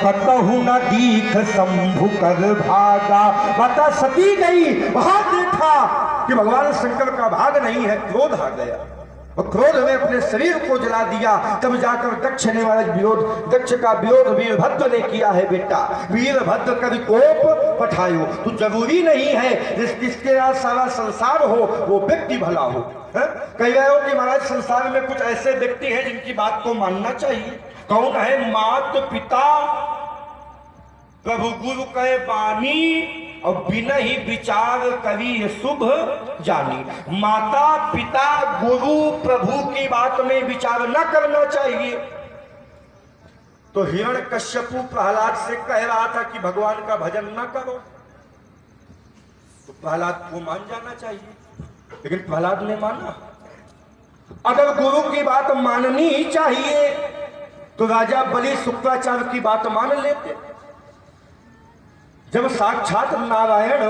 कतहु न दीख शंभु कर भागा। माता सती गई, वहां देखा कि भगवान शंकर का भाग नहीं है, क्रोध आ गया और क्रोध में अपने शरीर को जला दिया। तब जाकर दक्ष ने विरोध, दक्ष का विरोध वीरभद्र ने किया है। बेटा, वीरभद्र कभी कोप पठायो, तो जरूरी नहीं है जिसके साथ सारा संसार हो वो व्यक्ति भला हो। कह रहे हो कि महाराज संसार में कुछ ऐसे व्यक्ति हैं जिनकी बात को मानना चाहिए। कौन है? माता पिता प्रभु गुरु कहे बानी, और बिना ही विचार करी शुभ जानी। माता पिता गुरु प्रभु की बात में विचार न करना चाहिए। तो हिरण्यकश्यपु प्रहलाद से कह रहा था कि भगवान का भजन न करो, तो प्रहलाद को मान जाना चाहिए, लेकिन प्रहलाद ने माना। अगर गुरु की बात माननी ही चाहिए तो राजा बलि शुक्राचार्य की बात मान लेते। जब साक्षात नारायण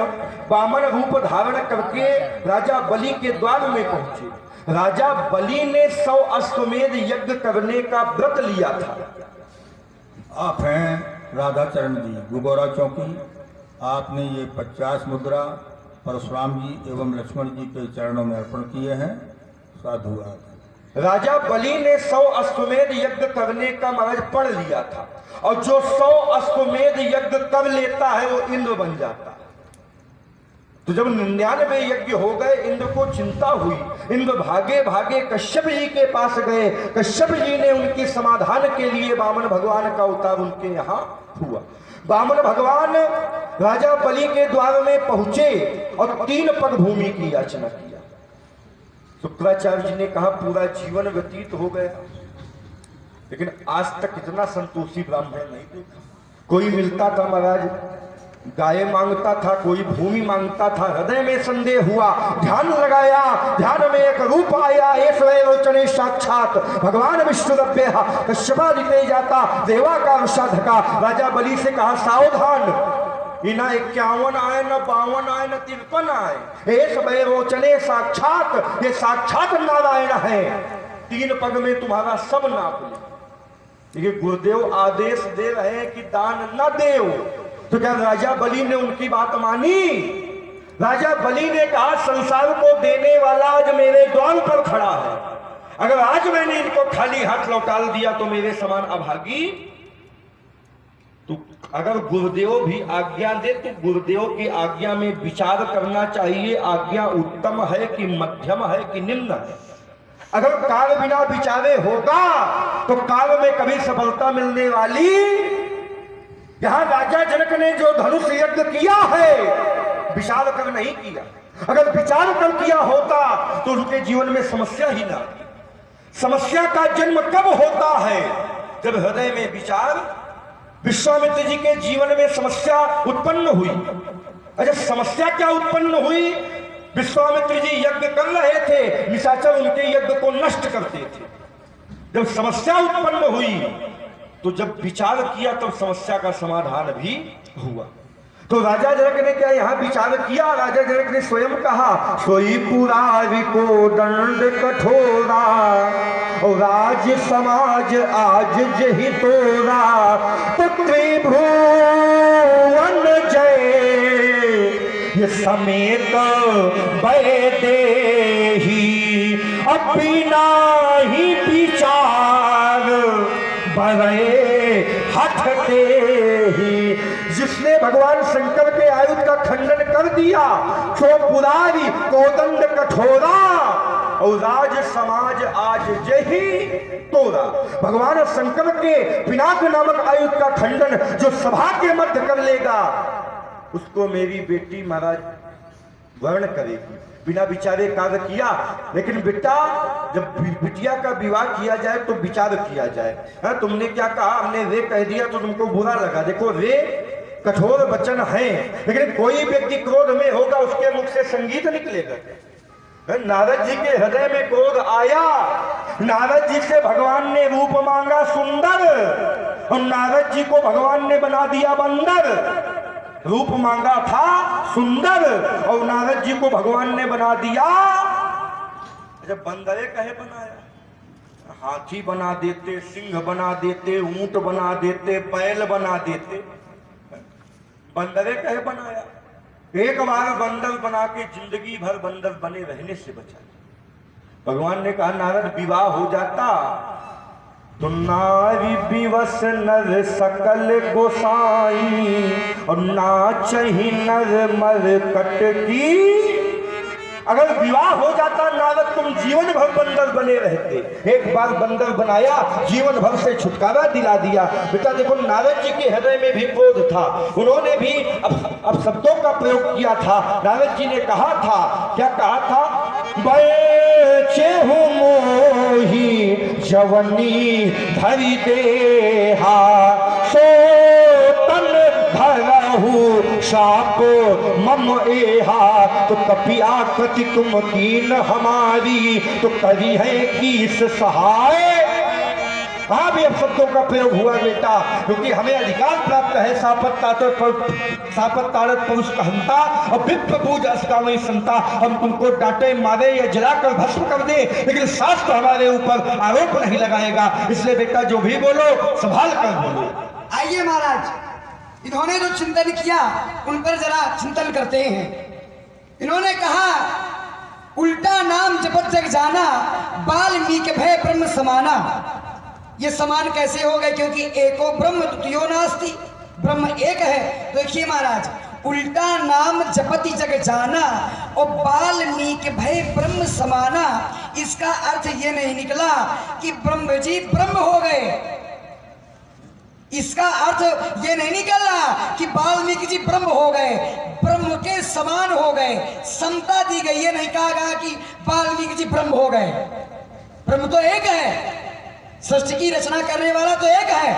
वामन रूप धारण करके राजा बलि के द्वार में पहुंचे, राजा बलि ने 100 अश्वमेध यज्ञ करने का व्रत लिया था। आप हैं राधाचरण जी गुगौरा चौकी, आपने ये 50 मुद्रा परशुराम जी एवं लक्ष्मण जी के चरणों में अर्पण किए हैं। साधुवाद। राजा बलि ने 100 अश्वमेध यज्ञ करने का महाराज पढ़ लिया था, और जो 100 अश्वमेध यज्ञ कर लेता है वो इंद्र बन जाता है। तो जब 99 यज्ञ हो गए, इंद्र को चिंता हुई। इंद्र भागे भागे कश्यप जी के पास गए। कश्यप जी ने उनके समाधान के लिए वामन भगवान का अवतार उनके यहाँ हुआ। वामन भगवान राजा बलि के द्वार में पहुंचे और 3 पग भूमि की याचना किया। शुक्राचार्य जी ने कहा पूरा जीवन व्यतीत हो गया, लेकिन आज तक इतना संतोषी ब्राह्मण नहीं देखा। कोई मिलता था महाराज, गाय मांगता था, कोई भूमि मांगता था। हृदय में संदेह हुआ, ध्यान लगाया, ध्यान में एक रूप आया, ऐश्वर्योचने साक्षात भगवान विष्णुरभ्य कश्यपादिते जाता देवा का साधका। राजा बलि से कहा सावधान, ये ना 51 आए, न 52 आए, न 53 आए, ऐश्वर्योचने साक्षात, ये साक्षात नारायण है। 3 पग में तुम्हारा सब नाप ले। ये गुरुदेव आदेश दे रहे हैं कि दान न देओ। तो क्या राजा बलि ने उनकी बात मानी? राजा बलि ने कहा संसार को देने वाला आज मेरे द्वार पर खड़ा है, अगर आज मैंने इनको खाली हाथ लौटा दिया तो मेरे समान अभागी। तो अगर गुरुदेव भी आज्ञा दे तो गुरुदेव की आज्ञा में विचार करना चाहिए, आज्ञा उत्तम है कि मध्यम है कि निम्न है। अगर काल बिना विचारे होगा तो काल में कभी सफलता मिलने वाली। यहां राजा जनक ने जो धनुष यज्ञ किया है विचार कर नहीं किया। अगर विचार कर किया होता तो उनके जीवन में समस्या ही ना। समस्या का जन्म कब होता है? जब हृदय में विचार। विश्वामित्र जी के जीवन में समस्या उत्पन्न हुई। अच्छा, समस्या क्या उत्पन्न हुई? विश्वामित्र जी यज्ञ कर रहे थे, निशाचर उनके यज्ञ को नष्ट करते थे। जब समस्या उत्पन्न हुई तो जब विचार किया तब समस्या का समाधान भी हुआ। तो राजा जनक ने क्या यहाँ विचार किया? राजा जनक ने स्वयं कहा सोई पुरारी को दंड कठोरा, और राज समाज आज जही तोरा, तो त्रिभुवन जय ये समेत वैदेही, अपना ही विचार बड़े हटते ही। जिसने भगवान शंकर के आयुध का खंडन कर दिया सो पुरारी कोदंड कठोरा, और राज समाज आज जही तोरा। भगवान शंकर के पिनाक नामक आयुध का खंडन जो सभा के मध्य कर लेगा उसको मेरी बेटी महाराज वर्ण करेगी। बिना विचारे कार्य किया। लेकिन बेटा, जब बिटिया का विवाह किया जाए तो विचार किया जाए। तुमने क्या कहा? हमने रे कह दिया तो तुमको बुरा लगा। देखो, रे कठोर वचन है, लेकिन कोई व्यक्ति क्रोध में होगा उसके मुख से संगीत निकलेगा। नारद जी के हृदय में क्रोध आया। नारद जी से भगवान ने रूप मांगा सुंदर, और नारद जी को भगवान ने बना दिया बंदर। रूप मांगा था सुंदर और नारद जी को भगवान ने बना दिया। जब बंदरे कहे बनाया, हाथी बना देते, सिंह बना देते, ऊंट बना देते, बैल बना देते। बंदरे कहे बनाया। एक बार बंदर बना के जिंदगी भर बंदर बने रहने से बचा। भगवान ने कहा नारद विवाह हो जाता तो नारी विवश नर सकल गोसाई, और नाचही नर मर कटकी। अगर विवाह हो जाता नारद तुम जीवन भर बंदर बने रहते। एक बार बंदर बनाया, जीवन भर से छुटकारा दिला दिया। बेटा देखो, नारद जी के हृदय में भी क्रोध था। उन्होंने भी अब शब्दों का प्रयोग किया था। नारद जी ने कहा था, क्या कहा था? बचे हूँ मोही जवनी धरी देहा, सो तन धरहु साप मम एहा। तो कपि आकृति तुम कीन हमारी, तो करी है कीस सहाय। हाँ भी अब शब्दों का प्रयोग हुआ बेटा, क्योंकि हमें अधिकार प्राप्त है। सापत तारत पुरुष कहता और विप्र पूज अस्कामयी संता। हम तुमको डांटे मारे या जलाकर भस्म कर दे, लेकिन शास्त्र हमारे ऊपर आरोप नहीं लगाएगा। इसलिए बेटा जो भी बोलो संभाल कर बोलो। आइए महाराज, इन्होंने जो चिंतन किया उन पर जरा चिंतन करते हैं। इन्होंने कहा उल्टा नाम जपत जग जाना, वाल्मीकि भय ब्रह्म समाना। ये समान कैसे हो गए? क्योंकि एको ब्रह्म द्वितीयो नास्ति, ब्रह्म एक है। तो देखिए महाराज, उल्टा नाम जपति जग जाना और वाल्मीकि भय ब्रह्म समाना, इसका अर्थ ये नहीं निकला कि ब्रह्म जी ब्रह्म हो गए। इसका अर्थ ये नहीं निकला कि वाल्मीकि जी ब्रह्म हो गए, ब्रह्म के समान हो गए, समता दी गई। ये नहीं कहा गया कि वाल्मीकि जी ब्रह्म हो गए। ब्रह्म तो एक है, सृष्टि की रचना करने वाला तो एक है।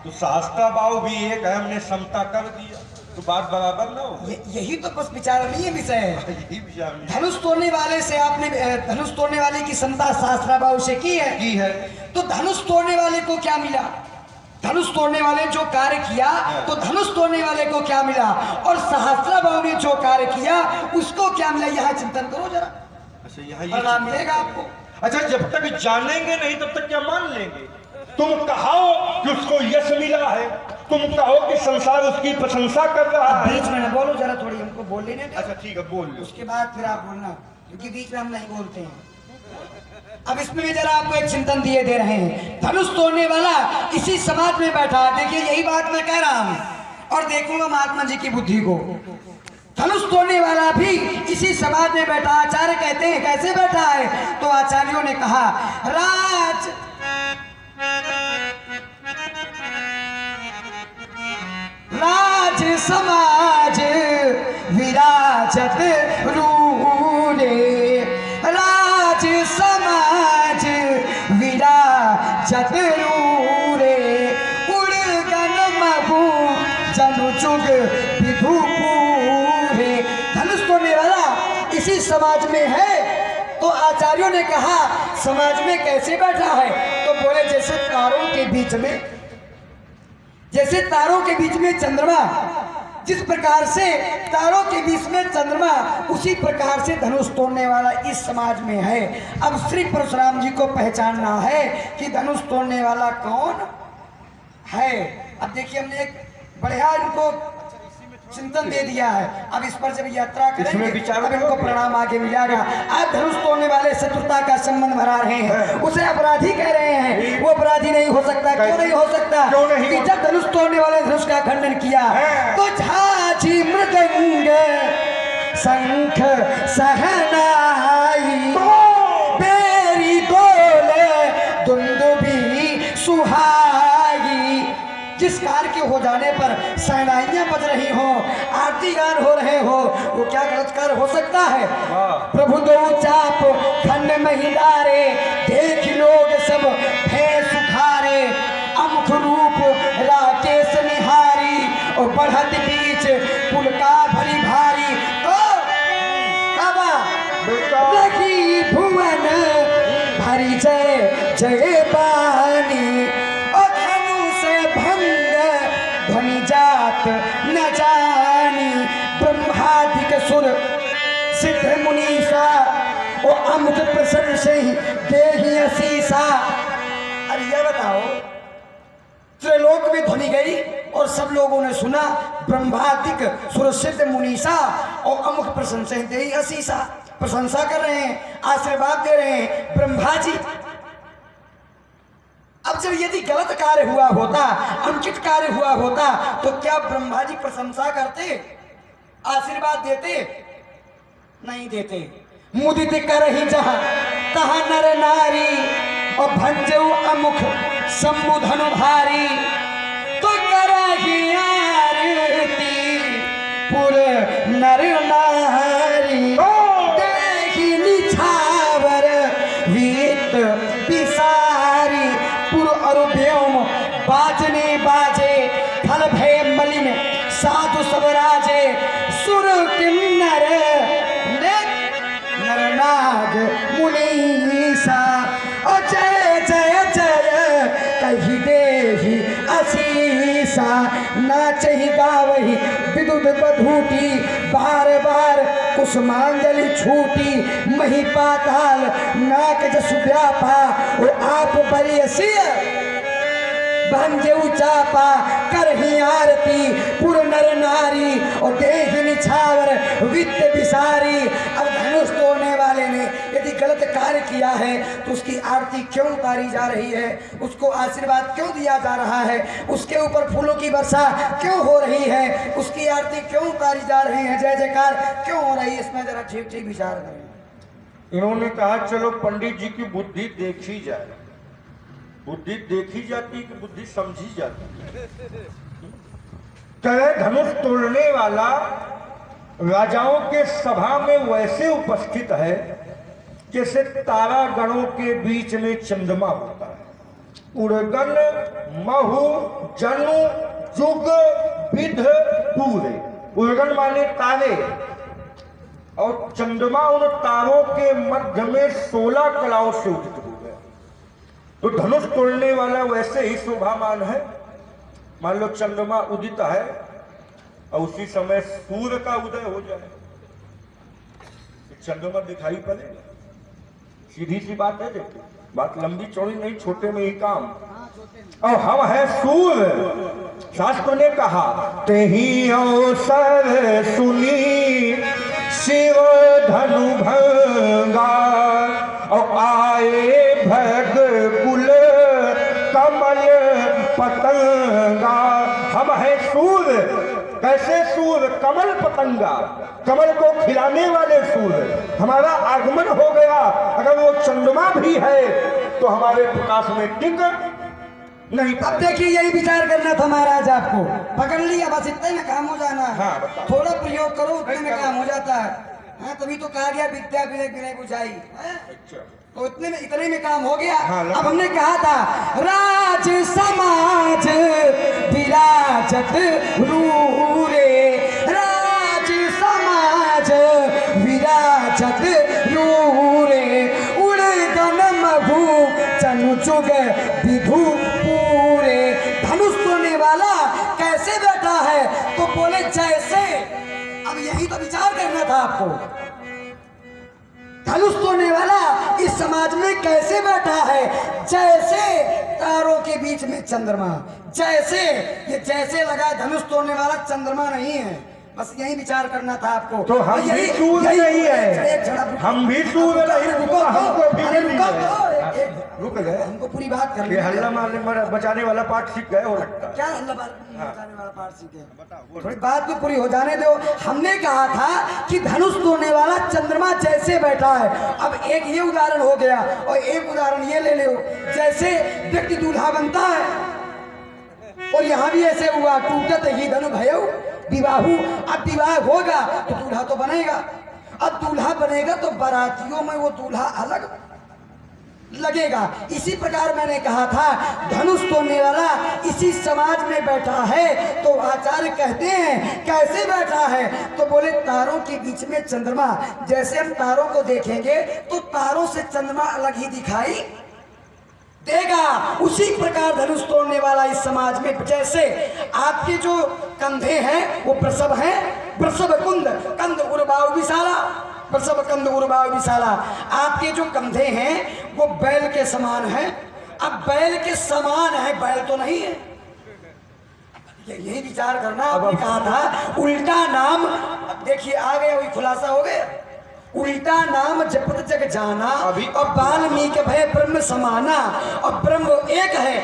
तो शास्त्रा भाव भी एक है, हमने समता कर दिया तो बात बराबर ना हो। यही तो बस विचारणीय विषय है। यही विचारणीय। धनुष तोड़ने वाले से आपने धनुष तोड़ने वाले की समता शास्त्राभाव से की है। तो धनुष तोड़ने वाले को क्या मिला? धनुष तोड़ने वाले जो कार्य किया तो धनुष तोड़ने वाले को क्या मिला, और सहस्त्राभाव ने जो कार्य किया उसको क्या मिला? यहाँ चिंतन करो जरा। अच्छा, यहाँ परिणाम मिलेगा आपको। अच्छा, जब तक जानेंगे नहीं तब तक क्या मान लेंगे? तुम कहो कि उसको यश मिला है, तुम कहो कि संसार उसकी प्रशंसा कर रहा है। बीच में ना बोलो जरा, थोड़ी हमको बोल लेने दो। अच्छा ठीक है, बोल लो। उसके बाद फिर आप बोलना, क्योंकि बीच में हम नहीं बोलते हैं। अब इसमें भी जरा आपको एक चिंतन दिए दे रहे हैं। धनुष तोड़ने वाला इसी समाज में बैठा, देखिए यही बात मैं कह रहा हूं और देखूंगा महात्मा जी की बुद्धि को। धनुष तोड़ने वाला भी इसी समाज में बैठा। आचार्य कहते हैं कैसे बैठा है? तो आचार्यों ने कहा राज समाज विराजत रूले, राज समाज विराजत रूरे, उड़गन मगु जनु चुग विधु पूरे। धनुष तोड़ने वाला इसी समाज में है। तो आचार्यों ने कहा समाज में कैसे बैठा है? तो बोले जैसे तारों के बीच में, जैसे तारों के बीच में चंद्रमा, जिस प्रकार से तारों के बीच में चंद्रमा, उसी प्रकार से धनुष तोड़ने वाला इस समाज में है। अब श्री परशुराम जी को पहचानना है कि धनुष तोड़ने वाला कौन है। अब देखिए हमने एक बढ़िया इनको चिंतन दे दिया है। अब इस पर जब यात्रा करेंगे तब इनको परिणाम आगे मिलेगा। आज धनुष तोड़ने वाले शत्रुता का संबंध भरा रहे हैं, उसे अपराधी कह रहे हैं। वो अपराधी नहीं हो सकता। क्यों नहीं हो सकता? कि जब धनुष तोड़ने वाले धनुष का खंडन किया तो झांझी मृदंग शंख सहनाई, बेरी डोले दुंदुभी सुहाई। जिस कार्य के हो जाने पर सहनाइयां बज रही हो, आरती गान हो रहे हो, वो क्या गलत कार्य हो सकता है? प्रभु दो चाप खंड महिलारे, देख लोग सब भय सुखारे, अमुख रूप राकेश निहारी, और बढ़त बीच पुल का भरी भारी। तो देखी भुवन भरी जय जय बानी, ध्वनि जात न जानी, ब्रह्मादिक सुर सिद्ध मुनीसा, ओ अमुद प्रसन्न से देहि असीसा। अरे ये बताओ, त्रिलोक में ध्वनि गई और सब लोगों ने सुना, ब्रह्मादिक सुर सिद्ध मुनीसा और अमुक प्रसन्न से देहि असीसा। प्रशंसा कर रहे हैं, आशीर्वाद दे रहे हैं ब्रह्मा जी। अब जब यदि गलत कार्य हुआ होता, अनुचित कार्य हुआ होता, तो क्या ब्रह्मा जी प्रशंसा करते, आशीर्वाद देते? नहीं देते। मुदित करहि जहाँ तहाँ नर नारी, और भंजऊ अमुख संबुधनु भारी, तो करहि आरती पुर नर नारी, देखि निछावर वीत पिसारी, और व्योम बाजने बाजे, खल भय मलिन साधु सब राजे, सुर किन्नर नर नाग मुनीसा, और जय जय जय कही देहि असीसा। नाचहि गावहि विदुद बधूटी, बार बार कुसुमांजलि छूटी, मही पाताल नाक जसु व्यापा, वो आप बरियसिय। भंजे चापा कर ही आरती पुर नर नारी और देह निछावर वित्त विसारी। अब धनुष तोड़ने वाले ने यदि गलत कार्य किया है तो उसकी आरती क्यों उतारी जा रही है, उसको आशीर्वाद क्यों दिया जा रहा है, उसके ऊपर फूलों की वर्षा क्यों हो रही है, उसकी आरती क्यों उतारी जा रही है, जय जयकार क्यों हो रही है, इसमें जरा ठीक ठीक विचार करें। इन्होंने कहा चलो पंडित जी की बुद्धि देखी जाए। बुद्धि देखी जाती कि बुद्धि समझी जाती? कहे धनुष तोड़ने वाला राजाओं के सभा में वैसे उपस्थित है जैसे तारा गणों के बीच में चंद्रमा होता है। उड़गन महु जनु जुग विध पूरे। उड़गन माने तारे और चंद्रमा उन तारों के मध्य में 16 कलाओं से उदित हो गया। तो धनुष तोड़ने वाला वैसे ही शोभामान है। मान लो चंद्रमा उदित है और उसी समय सूर्य का उदय हो जाए, चंद्रमा दिखाई पड़ेगा? सीधी सी बात है। देखो बात लंबी चौड़ी नहीं, छोटे में ही काम। और हम है सूर्य। शास्त्र ने कहा तेहि अवसर सुनी शिव धनु भंगा और आए भग कुल कमल पतंगा। हम है सूर्य। कैसे सूर्य? कमल पतंगा, कमल को खिलाने वाले सूर्य। हमारा आगमन हो गया। अगर वो चंद्रमा भी है तो हमारे प्रकाश में टिक नहीं। अब देखिए यही विचार करना था महाराज, आपको पकड़ लिया, बस इतने में काम हो जाना है। हाँ, बताओ। थोड़ा प्रयोग करो उतने में काम हो जाता है। हाँ, तभी तो कहा गया विद्या विनय विनय बुझाई। तो इतने में काम हो गया। हाँ, अब हमने कहा था राज समाज विराजत रूरे, राज समाज विराजत रूरे, उड़गन मधु चनु चुग विधु पूरे। धनुष तोड़ने वाला कैसे बैठा है? तो बोले जैसे। अब यही तो विचार करना था आपको। धनुष तोड़ने वाला इस समाज में कैसे बैठा है? जैसे तारों के बीच में चंद्रमा। जैसे ये जैसे लगा, धनुष तोड़ने वाला चंद्रमा नहीं है। बस यही विचार करना था आपको। तो हम भी सूर्य नहीं है। हम भी सूर्य नहीं। रुक गए। हमको पूरी बात कर ये हल्ला मारने बचाने वाला पाठ सीख गए हो लगता है। क्या हल्ला बचाने वाला पाठ सीखे? थोड़ी बात तो पूरी हो जाने दो। हमने कहा था कि धनुष तोड़ने वाला चंद्रमा जैसे बैठा है। अब एक ये उदाहरण हो गया और एक उदाहरण ये ले लो। जैसे व्यक्ति दूल्हा बनता है और यहाँ भी ऐसे हुआ, टूटत ही धनु भयो विवाहु। अब विवाह होगा तो दूल्हा तो बनेगा। अब दूल्हा बनेगा तो बारातियों में वो दूल्हा अलग लगेगा। इसी प्रकार मैंने कहा था धनुष तोड़ने वाला इसी समाज में बैठा है। तो आचार्य कहते हैं कैसे बैठा है? तो बोले तारों के बीच में चंद्रमा। जैसे हम तारों को देखेंगे तो तारों से चंद्रमा अलग ही दिखाई देगा। उसी प्रकार धनुष तोड़ने वाला इस समाज में, जैसे आपके जो कंधे हैं वो प्रसव हैं, प्रसव कुंद कंद उर्बाव विशाला, प्रसव कंद उर्बाव विशाला। आपके जो कंधे हैं वो बैल के समान हैं। अब बैल के समान है, बैल तो नहीं है। यही विचार करना। आपने कहा था उल्टा नाम। देखिए आ गया, वही खुलासा हो गया। उल्टा नाम जपत जग जाना और वाल्मीकि भय ब्रह्म समाना। और ब्रह्म एक है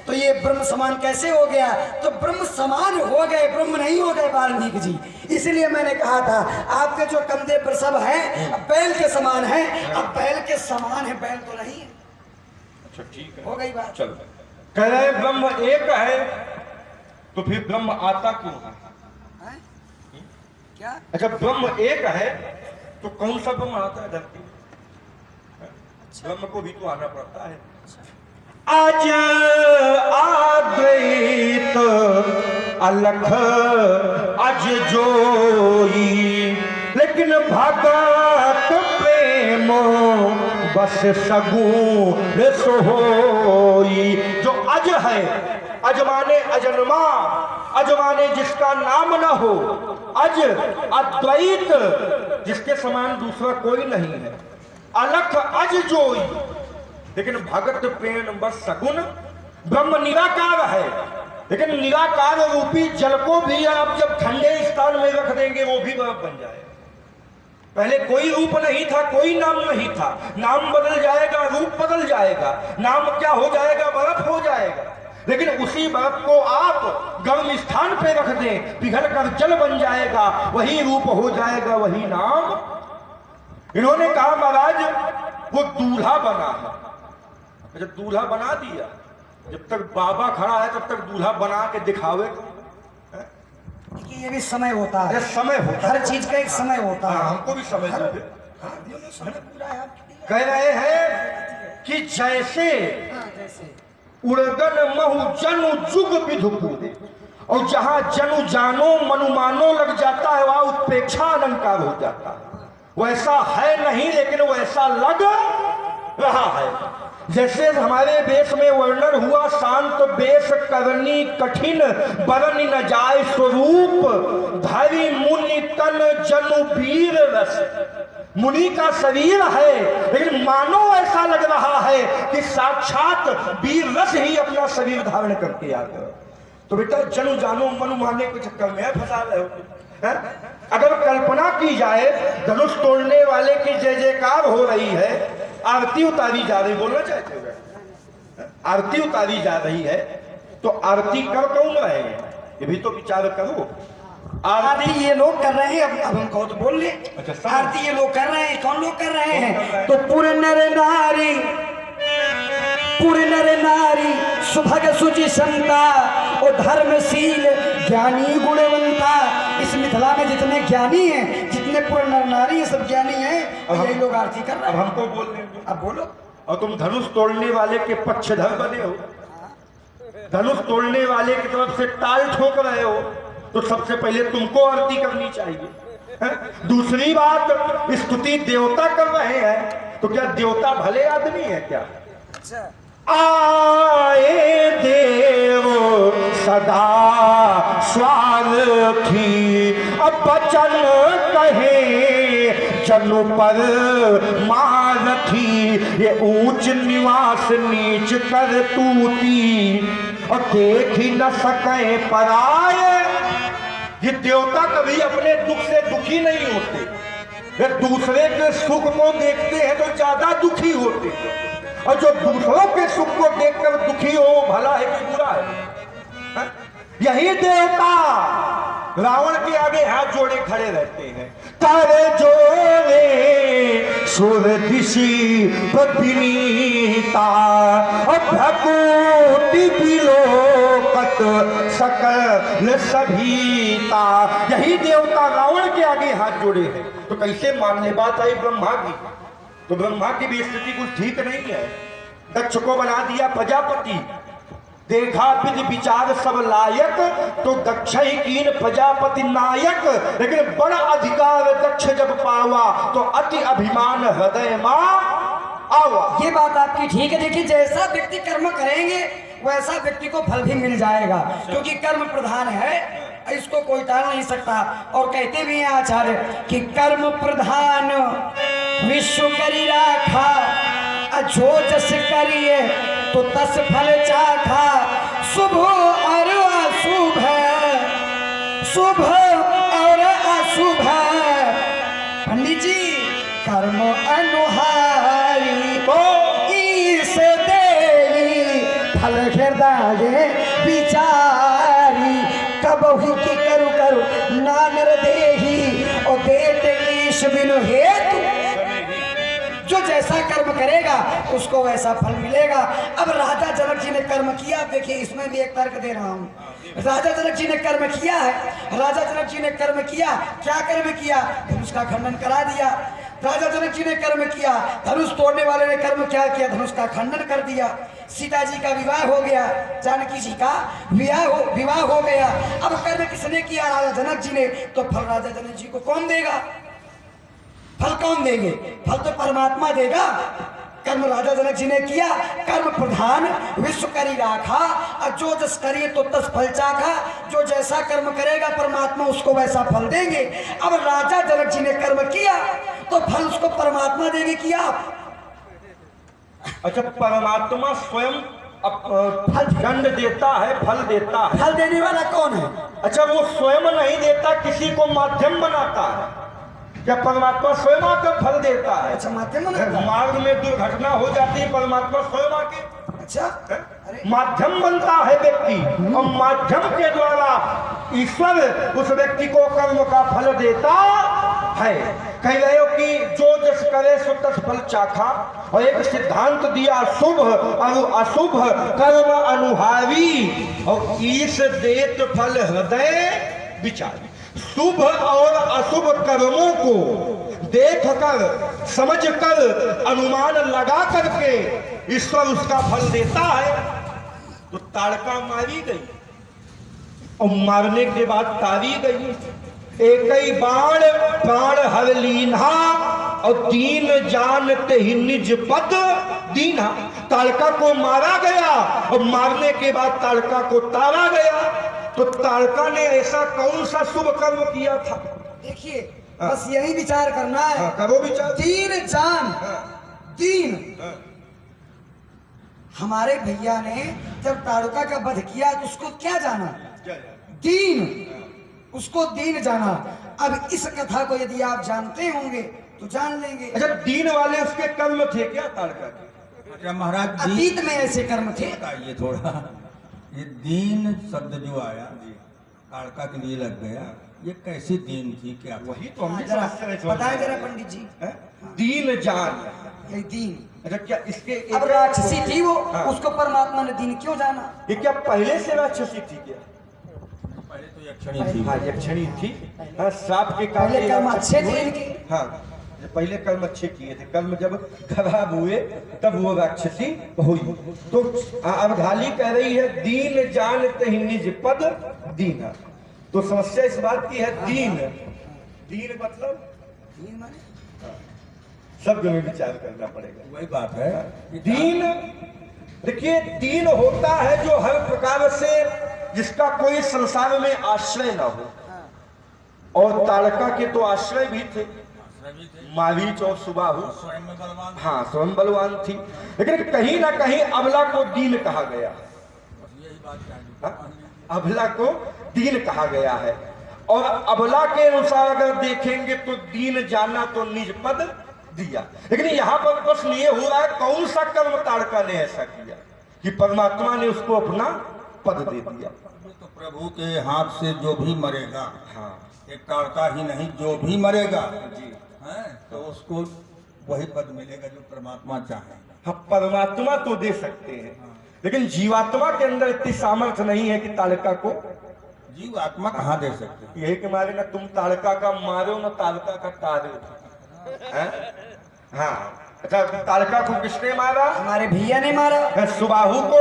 तो ये ब्रह्म समान कैसे हो गया? तो ब्रह्म समान हो गए, ब्रह्म नहीं हो गए वाल्मीकि जी। इसलिए मैंने कहा था आपके जो कंधे प्रसव है बैल के समान है। अब बैल के समान है, बैल तो नहीं है। अच्छा ठीक है, हो गई बात। चल कह रहे ब्रह्म एक है तो फिर ब्रह्म आता क्यों है? क्या? अच्छा ब्रह्म एक है तो कौन सा ब्रह्म आता है धरती में? ब्रह्म को भी तो आना पड़ता है। आज आद्वैत अलख अज जोई, लेकिन भगत प्रेम बस सगुण सोई। जो अज है, अज माने अजन्मा, अज माने जिसका नाम न हो, अज अद्वैत जिसके समान दूसरा कोई नहीं है, अलख अज जोई, लेकिन भगत प्रेम बस सगुण ब्रह्म निराकार है, लेकिन निराकार रूपी जल को भी आप जब ठंडे स्थान में रख देंगे वो भी बर्फ बन जाएगा। पहले कोई रूप नहीं था, कोई नाम नहीं था, नाम बदल जाएगा, रूप बदल जाएगा, नाम क्या हो जाएगा, बर्फ हो जाएगा। लेकिन उसी बर्फ को आप गर्म स्थान पे रख दें, पिघल कर जल बन जाएगा, वही रूप हो जाएगा, वही नाम। इन्होंने कहा महाराज वो दूल्हा बना है। अच्छा दूल्हा बना दिया, जब तक बाबा खड़ा है तब तक दूल्हा बना के दिखावे। देखिए ये भी समय होता है, समय होता है, हर चीज का एक समय होता है। हमको भी समय समय है। पूरा है आपके लिए। कह रहे हैं कि जैसे उड़गन महु जनु जुग विधुपुर, और जहां जनु जानो मनुमानो लग जाता है वहां उत्प्रेक्षा अलंकार हो जाता है। वैसा है नहीं लेकिन वैसा लग रहा है। जैसे हमारे देश में वर्णन हुआ शांत बेश करनी कठिन बरन न जाय स्वरूप धरि मुनि तन जनु वीर रस। मुनि का शरीर है लेकिन मानो ऐसा लग रहा है कि साक्षात वीर रस ही अपना शरीर धारण करके आ गया। तो बेटा जनु जानो मनु माने के चक्कर में फंसा रहे हो। अगर कल्पना की जाए धनुष तोड़ने वाले की जय जयकार हो रही है, आरती उतारी जा रही, बोलना चाहते हो आरती उतारी जा रही है, तो आरती कर कौन रहे हैं ये भी तो विचार करो। आरती ये लोग कर रहे हैं, अब हम कहो तो बोल ले। अच्छा, आरती ये लोग कर रहे हैं, कौन लोग कर रहे हैं? तो पूरे नर नारी, पूरे नर नारी सुभग सुचि संता और धर्मशील ज्ञानी गुणवंता। इस मिथिला में जितने ज्ञानी हैं, जितने पूरे नर नारी सब ज्ञानी हैं, और यही लोग आरती कर रहे अब हैं। हमको बोल रहे हो, अब बोलो। और तुम धनुष तोड़ने वाले के पक्षधर बने हो, धनुष तोड़ने वाले की तरफ से ताल ठोक रहे हो, तो सबसे पहले तुमको आरती करनी चाहिए। दूसरी बात, स्तुति देवता कर रहे हैं, तो क्या देवता भले आदमी है क्या? आए देव सदा स्वार्थी, अब वचन कहे जनु पर मारथी। ये ऊंच निवास नीच कर तूती, और देख ही न सके पराए। ये देवता कभी अपने दुख से दुखी नहीं होते, वे दूसरे के सुख को देखते हैं तो ज्यादा दुखी होते हैं, और जो दूसरों के सुख को देखकर दुखी हो वो भला है कि बुरा है? यही देवता रावण के आगे हाथ जोड़े खड़े रहते हैं। तारे जोड़े सुर दिशी पत्नीता, भगवती बिलोकत सकल सभीता। यही देवता रावण के आगे हाथ जोड़े हैं, तो कैसे मानने बात आई ब्रह्मा की? तो ब्रह्मा की भी स्थिति कुछ ठीक नहीं है। दक्ष को बना दिया प्रजापति, देखा विधि विचार सब लायक, तो दक्ष ही कीन प्रजापति नायक। लेकिन बड़ा अधिकार दक्ष जब पावा, तो अति अभिमान हृदय मां आवा। ये बात आपकी ठीक है। देखिए जैसा व्यक्ति कर्म करेंगे वैसा व्यक्ति को फल भी मिल जाएगा, क्योंकि कर्म प्रधान है, इसको कोई टाल नहीं सकता। और कहते भी हैं आचार्य कि कर्म प्रधान विश्व करी राखा, जो जस करिए तो तस फल चाखा। शुभ और अशुभ, शुभ और अशुभ, पंडित जी कर्म अनुहारी, ईश देवी फल हृदय विचारी। कबहु की करू करू नानर देही, और देते ईश बिनु हेतु। जो जैसा कर्म करेगा उसको वैसा फल मिलेगा। अब राजा जनक जी ने कर्म किया, देखिए इसमें भी एक तर्क दे रहा हूँ। राजा जनक जी ने कर्म किया है, राजा जनक जी ने कर्म किया, क्या कर्म किया? धनुष का खंडन करा दिया। राजा जनक जी ने कर्म किया, धनुष तोड़ने वाले ने कर्म क्या किया? धनुष का खंडन कर दिया। सीता जी का विवाह हो गया, जानकी जी का विवाह हो गया। अब कर्म किसने किया? राजा जनक जी ने। तो फल राजा जनक जी को कौन देगा? फल कौन देंगे? फल तो परमात्मा देगा। कर्म राजा जनक जी ने किया, कर्म प्रधान विश्व करी राखा, और जो जस करिए तो तस फल चाखा। जो जैसा कर्म करेगा परमात्मा उसको वैसा फल देंगे। अब राजा जनक जी ने कर्म किया तो फल उसको परमात्मा देंगे कि आप? अच्छा, परमात्मा स्वयं दंड देता है, फल देता है। फल देने वाला कौन है? अच्छा, वो स्वयं नहीं देता, किसी को माध्यम बनाता है। क्या परमात्मा स्वयं आकर फल देता है? अच्छा, माध्यम बनाता है। मार्ग में दुर्घटना हो जाती है, परमात्मा स्वयं आके अच्छा, अरे माध्यम बनता है व्यक्ति, और माध्यम के द्वारा ईश्वर उस व्यक्ति को कर्म का फल देता है। कह रहे हो कि जो जस करे सो तस फल चाखा, और एक सिद्धांत दिया शुभ और अशुभ कर्म अनुहारी, और ईश देत फल हृदय विचारी। शुभ और अशुभ कर्मों को देखकर, समझकर, अनुमान लगा करके ईश्वर उसका फल देता है। तो ताड़का मारी गई, और मारने के बाद तारी गई। एक ही बाण प्राण हर लीन्हा, और दीन जानते ही निज पद दीन्हा। ताड़का को मारा गया, और मारने के बाद ताड़का को तारा गया। तो ताड़का ने ऐसा कौन सा शुभ कर्म किया था? देखिए, बस यही विचार करना है। करो विचार। दीन जान, दीन। हमारे भैया ने जब ताड़का का वध किया तो उसको क्या जाना? दीन, उसको दीन जाना। अब इस कथा को यदि आप जानते होंगे तो जान लेंगे। अच्छा, दीन वाले उसके कर्म थे क्या ताड़का के? अच्छा महाराज, अतीत में ऐसे कर्म थे। बताइए थोड़ा, ये दीन शब्द जो आया ताड़का के लिए लग गया, ये कैसी दीन थी? क्या वही तो हम जरा बताएं जरा पंडित जी। दीन जान, ये दीन। अच्छा, क्या इसके अब राक्षसी थी वो, हाँ। उसको परमात्मा ने दीन क्यों जाना? ये क्या पहले से राक्षसी थी क्या? पहले तो यक्षणी थी। हाँ, यक्षणी थी। हाँ, श्राप के पहले कारण कर्म राक्षसी अच्छे थे हुई। इनके। हाँ, पहले कर्म अच्छे किए थे, कर्म जब खराब हुए तब वो राक्षसी हुई। तो अवधाली कह रही है दीन जानते ही निज पद दीना। तो समस्या इस बात की है, दीन, दीन मतलब दीन माने? शब्द में विचार करना पड़ेगा। वही बात है। दीन, देखिए, दीन होता है जो हर प्रकार से, जिसका कोई संसार में आश्रय ना हो। और ताड़का के तो आश्रय भी थे, मारीच और सुबाहु। स्वयं में बलवान। हाँ, स्वयं बलवान थी, लेकिन कहीं ना कहीं अबला को दीन कहा गया। यही बात चाहिए। हाँ? अबला को दीन कहा गया है। और अबला के अनुसार अगर देखेंगे तो दीन जाना तो निज पद दिया। लेकिन यहाँ पर प्रश्न ये हो रहा है, कौन सा कर्म ताड़का ने ऐसा किया कि परमात्मा ने उसको अपना पद दे दिया? तो प्रभु के हाथ से जो भी मरेगा, हाँ, एक ताड़का ही नहीं, जो भी मरेगा जी, है तो उसको वही पद मिलेगा जो परमात्मा चाहे। हाँ, परमात्मा तो दे सकते हैं, लेकिन जीवात्मा के अंदर इतनी सामर्थ्य नहीं है कि ताड़का को। जीव आत्मा कहाँ दे सकते? यही के मारे ना तुम ताड़का का मारो ना ताड़का का तारो। हाँ, अच्छा, ताड़का को किसने मारा? हमारे भैया ने मारा। सुबाहु को,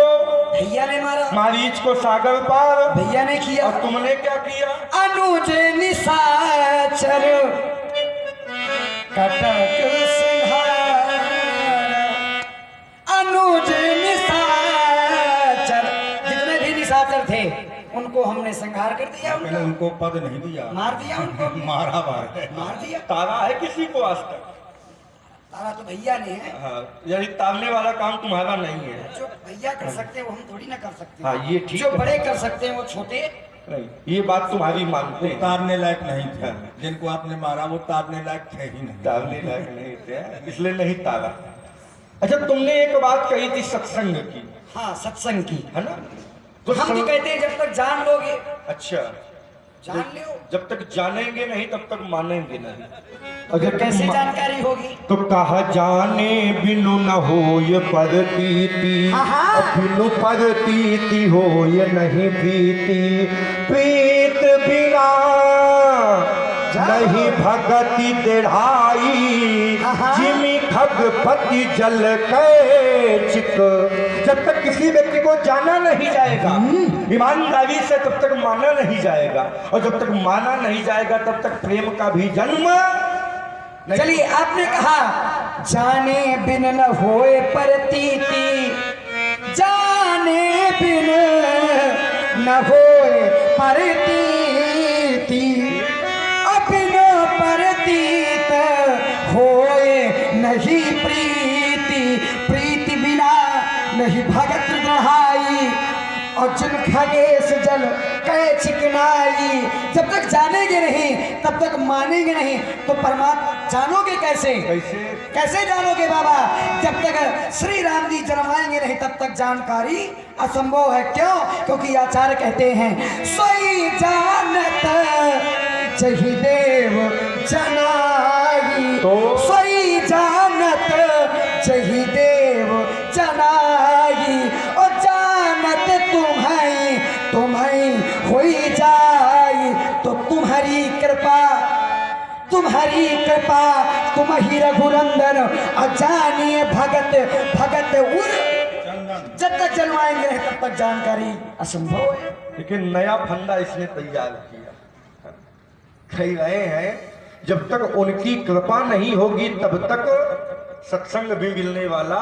भैया ने मारा। मारीच को सागर पार, भैया ने किया। और तुमने क्या किया? अनुज निशाचर कटक संहार, अनुज निशाचर, जितने भी निशाचर थे उनको हमने संहार कर दिया। पहले उनको पद नहीं दिया, मार दिया उनको। मारा मार मार दिया। तारा है किसी को आज तक? तारा तो भैया ने है। हाँ, यानी तारने वाला काम तुम्हारा नहीं है। जो भैया कर सकते हैं वो हम थोड़ी ना कर सकते। हाँ, ये ठीक जो है। बड़े कर सकते हैं वो छोटे नहीं, ये बात तुम्हारी मानते हैं। तारने लायक नहीं थे। हाँ। जिनको आपने मारा वो तारने लायक थे ही नहीं। तारने लायक नहीं थे, इसलिए नहीं तारा। अच्छा, तुमने एक बात कही थी सत्संग की, हाँ, सत्संग की। है ना? तो हम तो कहते हैं जब तक जान लोगे, अच्छा, जान लो। जब तक जानेंगे नहीं तब तक मानेंगे नहीं। अगर कैसे जानकारी होगी? तो कहा जाने बिनु न हो ये परतीति, हाँ। बिनु परतीति हो ये नहीं प्रीति, प्रीत बिना नहीं भगति दृढ़ाई, हाँ। जिमि खगपति जल के चित। जब तक किसी व्यक्ति को जाना नहीं जाएगा ईमानदारी से, तब तक माना नहीं जाएगा, और जब तक माना नहीं जाएगा तब तक प्रेम का भी जन्म। चलिए, आपने कहा जाने बिन न होए प्रतीति, जाने बिन न होए प्रतीति, अबिन प्रतीत होए नहीं प्रीति, प्रीति बिना नहीं भगत रहाई और जिन खगेश जल कहे चिकनाई। जब तक जानेंगे नहीं तब तक मानेंगे नहीं, तो परमात्मा जानोगे कैसे? कैसे? कैसे जानोगे बाबा? जब तक श्री राम जी जन्माएंगे नहीं तब तक जानकारी असंभव है। क्यों? क्योंकि आचार्य कहते हैं सोई जानत चही देव जनाई, तो सोई जानत चही देव जनाई, और जानत तुम्हें होई जाई, तो तुम्हारी कृपा तुम ही रघुनंदन अजानिए भगत भगत उर। जब तक जन्माएंगे नहीं तब तक जानकारी असंभव है। लेकिन नया फंडा इसने तैयार किया, कह रहे हैं जब तक उनकी कृपा नहीं होगी तब तक सत्संग भी मिलने वाला।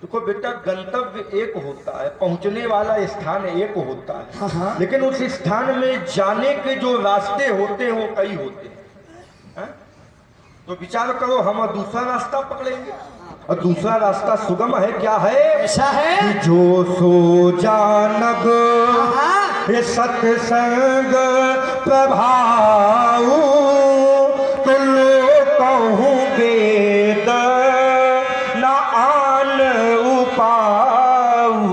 देखो बेटा, गंतव्य एक होता है, पहुंचने वाला स्थान एक होता है, हाँ। लेकिन उस स्थान में जाने के जो रास्ते होते हैं वो कई होते हैं। तो विचार करो, हम दूसरा रास्ता पकड़ेंगे, और दूसरा रास्ता सुगम है। क्या है? ऐसा है कि जो सो जानब ये सत्संग प्रभाव, तो लोग कहूँ वेद न आन उपाऊ।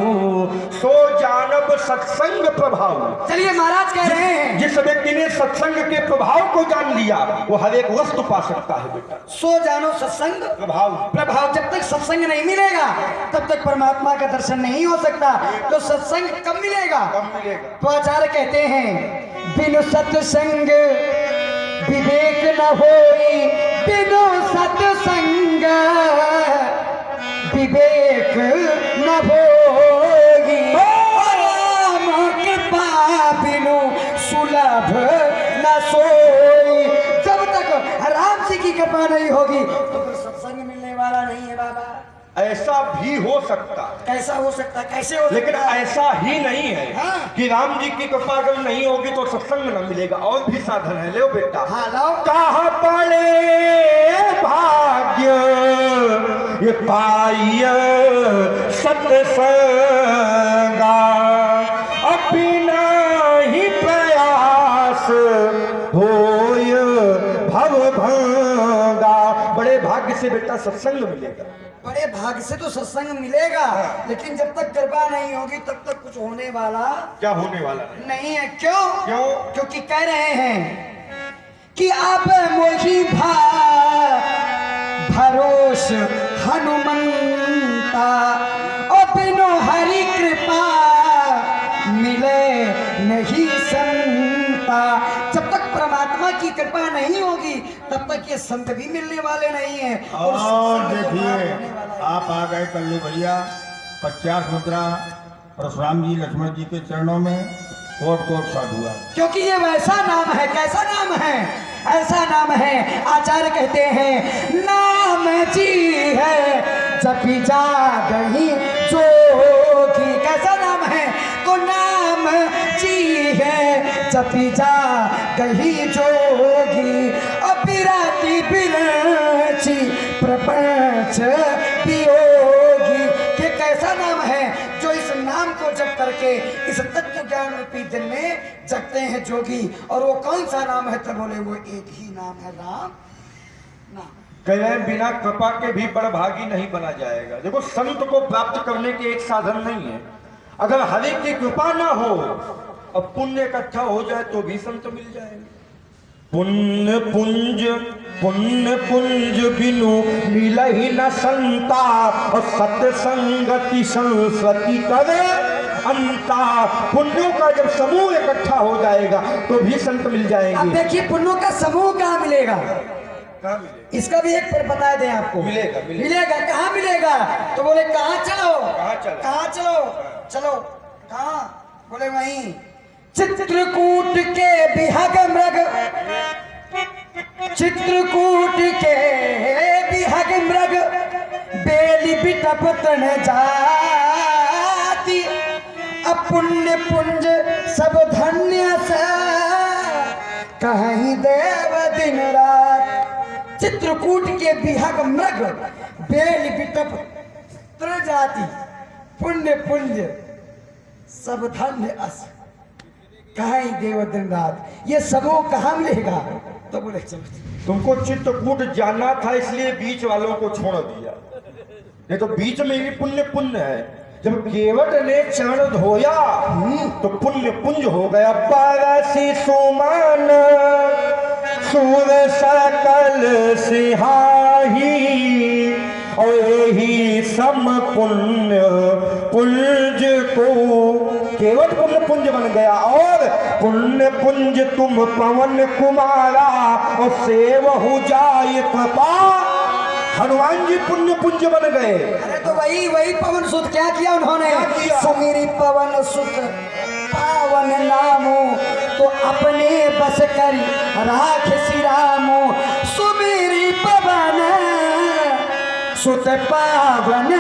सो जानब सत्संग प्रभाव। चलिए महाराज कह रहे हैं जिस व्यक्ति ने सत्संग के प्रभाव को जान लिया वो हर एक वस्तु पा सकता है बेटा। सो जानो सत्संग प्रभाव। जब तक सत्संग नहीं मिलेगा तब तक परमात्मा का दर्शन नहीं हो सकता। तो सत्संग कब मिलेगा? तो आचार्य कहते हैं बिनु सत्संग विवेक न होई, बिनु सत्संग विवेक न होगी, राम कृपा बिनु सुलभ न सोई। जब तक राम जी की कृपा नहीं होगी तो फिर सत्संग मिलने वाला नहीं है बाबा। ऐसा भी हो सकता है। कैसा हो सकता है? कैसे हो लेकिन सकता है? ऐसा ही नहीं है हाँ। कि राम जी की कृपा अगर नहीं होगी तो सत्संग न मिलेगा। और भी साधन है, ले बेटा। हाँ लाओ। कहाँ पड़े भाग्य ये पाइय सत्संगा, अपना ही प्रयास होय भव भंगा। बड़े भाग्य से बेटा सत्संग मिलेगा। बड़े भाग से तो सत्संग मिलेगा, लेकिन जब तक कृपा नहीं होगी तब तक कुछ होने वाला क्या होने वाला नहीं है। क्यों? क्यों? क्योंकि कह रहे हैं कि आप मोही भरोस हनुमंता, और बिनु हरि कृपा मिले नहीं संता। जब तक परमात्मा की कृपा नहीं होगी तब तक ये संत भी मिलने वाले नहीं है। और सत्संग तो देखिए होने वाला है। आप आ गए कल्लू भैया 50 मुद्रा परशुराम जी लक्ष्मण जी के चरणों में कोट कोट साधुआ। क्योंकि ये वैसा नाम है। कैसा नाम है? ऐसा नाम है, आचार्य कहते हैं नाम जी है जपी जागही जोगी। कैसा नाम है? तो नाम जी है जपी जागही जोगी, अपिराती बिरची प्रपंच वियोगी। के कैसा नाम है? जो इस नाम को जप करके इस तत्व ज्ञान रूपी दिन में जगते हैं जोगी। और वो कौन सा नाम है? तब बोले वो एक ही नाम है, राम नाम। कह रहे हैं बिना कृपा के भी बड़भागी नहीं बना जाएगा। देखो, संत को प्राप्त करने के एक साधन नहीं है। अगर हरि की कृपा ना हो और पुण्य इकट्ठा हो जाए तो भी संत मिल जाएंगे। पुण्य पुंज बिनु मिल ही न संता, और सत्संगति संस्कृति करे अंता। पुण्यों का जब समूह इकट्ठा हो जाएगा तो भी संत मिल अब जाएंगे। देखिए पुण्यों का समूह कहाँ मिलेगा? कहाँ मिलेगा? इसका भी एक पर बता दें आपको। मिलेगा। मिलेगा। कहाँ मिलेगा? तो बोले कहाँ चलो? कहाँ चलो? कहाँ चलो? चलो कहाँ? बोले वहीं चित्रकूट के बिहग मृग, चित्रकूट के बिहग मृग, बेली बिटप तन जाती, अपुण्य पुंज सब धन्य से कहीं देव दिन रात। चित्रकूट के बिहग मृग बेली बिटप तन जाती, पुण्य पुंज सब धन्य अस कहाँ देव दिन रात, ये सबों कहाँ मिलेगा? तो बोले चलो तुमको चित्रकूट जाना था इसलिए बीच वालों को छोड़ दिया, नहीं तो बीच में भी पुण्य पुण्य है। जब केवट ने चरण धोया तो पुण्य पुंज हो गया। परसी सुमन सूर सकल सिहाही और यही सम पुण्य पुंज को केवट पुण्य पुंज बन गया। और पुण्य पुंज तुम पवन कुमारा और सेवहु जाय कृपा, हनुमान जी पुण्य पुंज बन गए। अरे तो वही पवन सुत क्या किया उन्होंने? सुमिरी पवन सुत पावन नामो तो अपने बस कर राख श्री रामो। सुमिरी पवन सुत पावन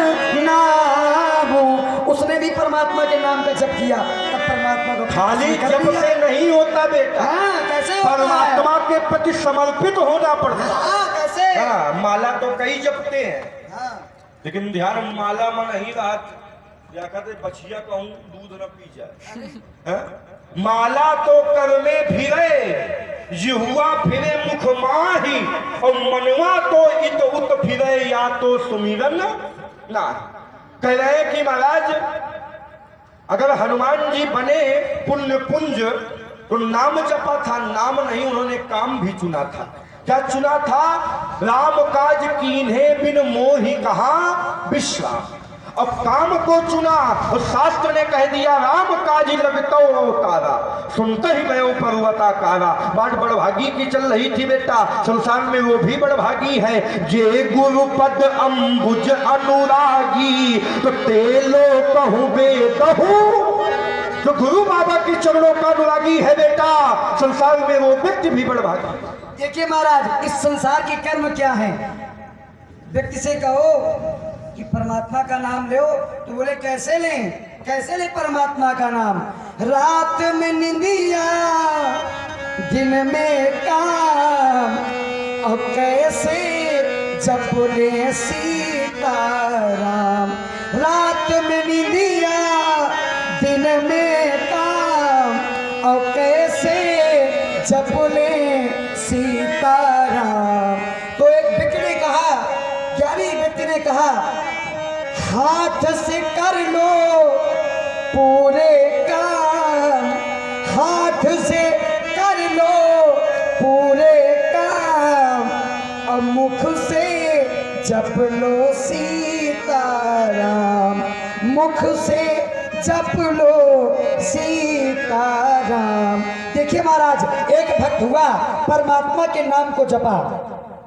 नामो, उसने भी परमात्मा के नाम का जप किया। तब परमात्मा को खाली जप से नहीं होता बेटा, हाँ, कैसे होता है? परमात्मा के प्रति समर्पित होना पड़ता है। हाँ, कैसे? हाँ, माला तो कई जपते हैं, हाँ, लेकिन ध्यान माला में नहीं रहा, क्या कहते बछिया कहूँ दूध न पी जाए। हाँ? माला तो कर में भिरे जिहुआ फिरे मुख माही, और मनवा तो इत उत फिरे या तो सुमिरन ना। कह रहे कि महाराज अगर हनुमान जी बने पुण्य पुंज तो नाम जपा था, नाम नहीं, उन्होंने काम भी चुना था। क्या चुना था? राम काज कीन्हे बिन मोहि कहा विश्राम। अब काम को चुना और शास्त्र ने कह दिया राम काज लगतो अवतारा, सुनते ही गयो पर्वताकारा। बात बड़भागी की चल रही थी बेटा, संसार में वो भी बड़भागी है जे गुरु पद अम्बुज अनुरागी, तो तेलो कहूँ बेदहू, तो गुरु बाबा के चरणों का अनुरागी है बेटा, संसार में वो व्यक्ति भी बड़भागी। देखिए महाराज, इस संसार के कर्म क्या है? व्यक्ति से कहो कि परमात्मा का नाम लो, तो बोले कैसे लें? कैसे ले परमात्मा का नाम? रात में निंदिया दिन में काम, और कैसे जप ले सीताराम। रात में निंदिया दिन में काम, और कैसे जप ले सीताराम। तो एक व्यक्ति ने कहा, ज्ञानी व्यक्ति ने कहा, हाथ से कर लो पूरे काम, हाथ से कर लो पूरे काम, और मुख से जप लो सीताराम, मुख से जप लो सीताराम। देखिए महाराज, एक भक्त हुआ परमात्मा के नाम को जपा,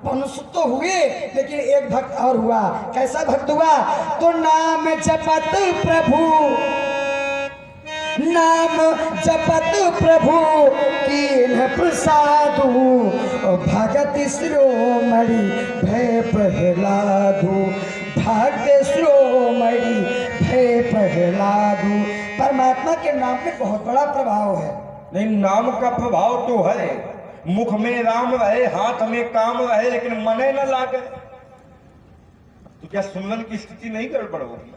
मनुष्य तो हुए, लेकिन एक भक्त और हुआ। कैसा भक्त हुआ? तो नाम जपत प्रभु, नाम जपत प्रभु कीन्ह प्रसादु, भगत श्रोमणि भय प्रहलादु, भक्त श्रोमणि भय प्रहलादु। परमात्मा के नाम में बहुत बड़ा प्रभाव है। नहीं, नाम का प्रभाव तो है, मुख में राम रहे, हाथ में काम रहे, लेकिन मने न लागे तो क्या सुमन की स्थिति नहीं गड़बड़ होगी?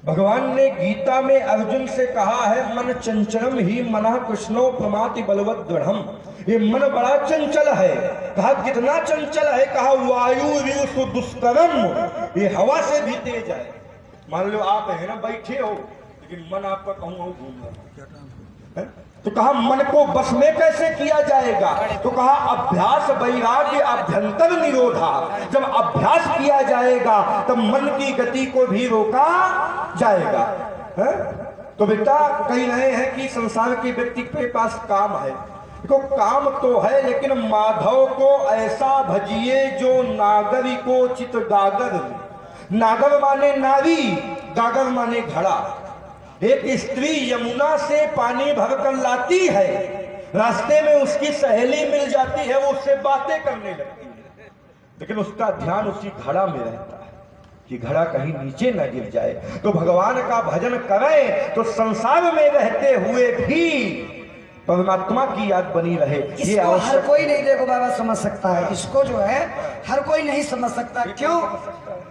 भगवान ने गीता में अर्जुन से कहा है, मन चंचलम ही मना कृष्णो प्रमाति बलवत दृढ़म। ये मन बड़ा चंचल है। कहा कितना चंचल है? कहा वायु दुष्करम, ये हवा से भी तेज है। मान लो आप है ना बैठे हो, लेकिन मन आपका कहूँ घूम रहा है, तो कहा मन को बस में कैसे किया जाएगा? तो कहा अभ्यास वैराग्य अभ्यंतर निरोधा। जब अभ्यास किया जाएगा तब मन की गति को भी रोका जाएगा। है? तो बेटा कह रहे हैं कि संसार के व्यक्ति के पास काम है। देखो काम तो है, लेकिन माधव को ऐसा भजिए जो नागरी को चित गागर। नागर माने नारी, गागर माने घड़ा। एक स्त्री यमुना से पानी भरकर लाती है, रास्ते में उसकी सहेली मिल जाती है, वो उससे बातें करने लगती है, लेकिन उसका ध्यान उसी घड़ा में रहता है कि घड़ा कहीं नीचे न गिर जाए। तो भगवान का भजन करें तो संसार में रहते हुए भी परमात्मा की याद बनी रहे। ये इसको हर कोई नहीं, देखो बाबा, समझ सकता है। इसको जो है हर कोई नहीं समझ सकता। क्यों?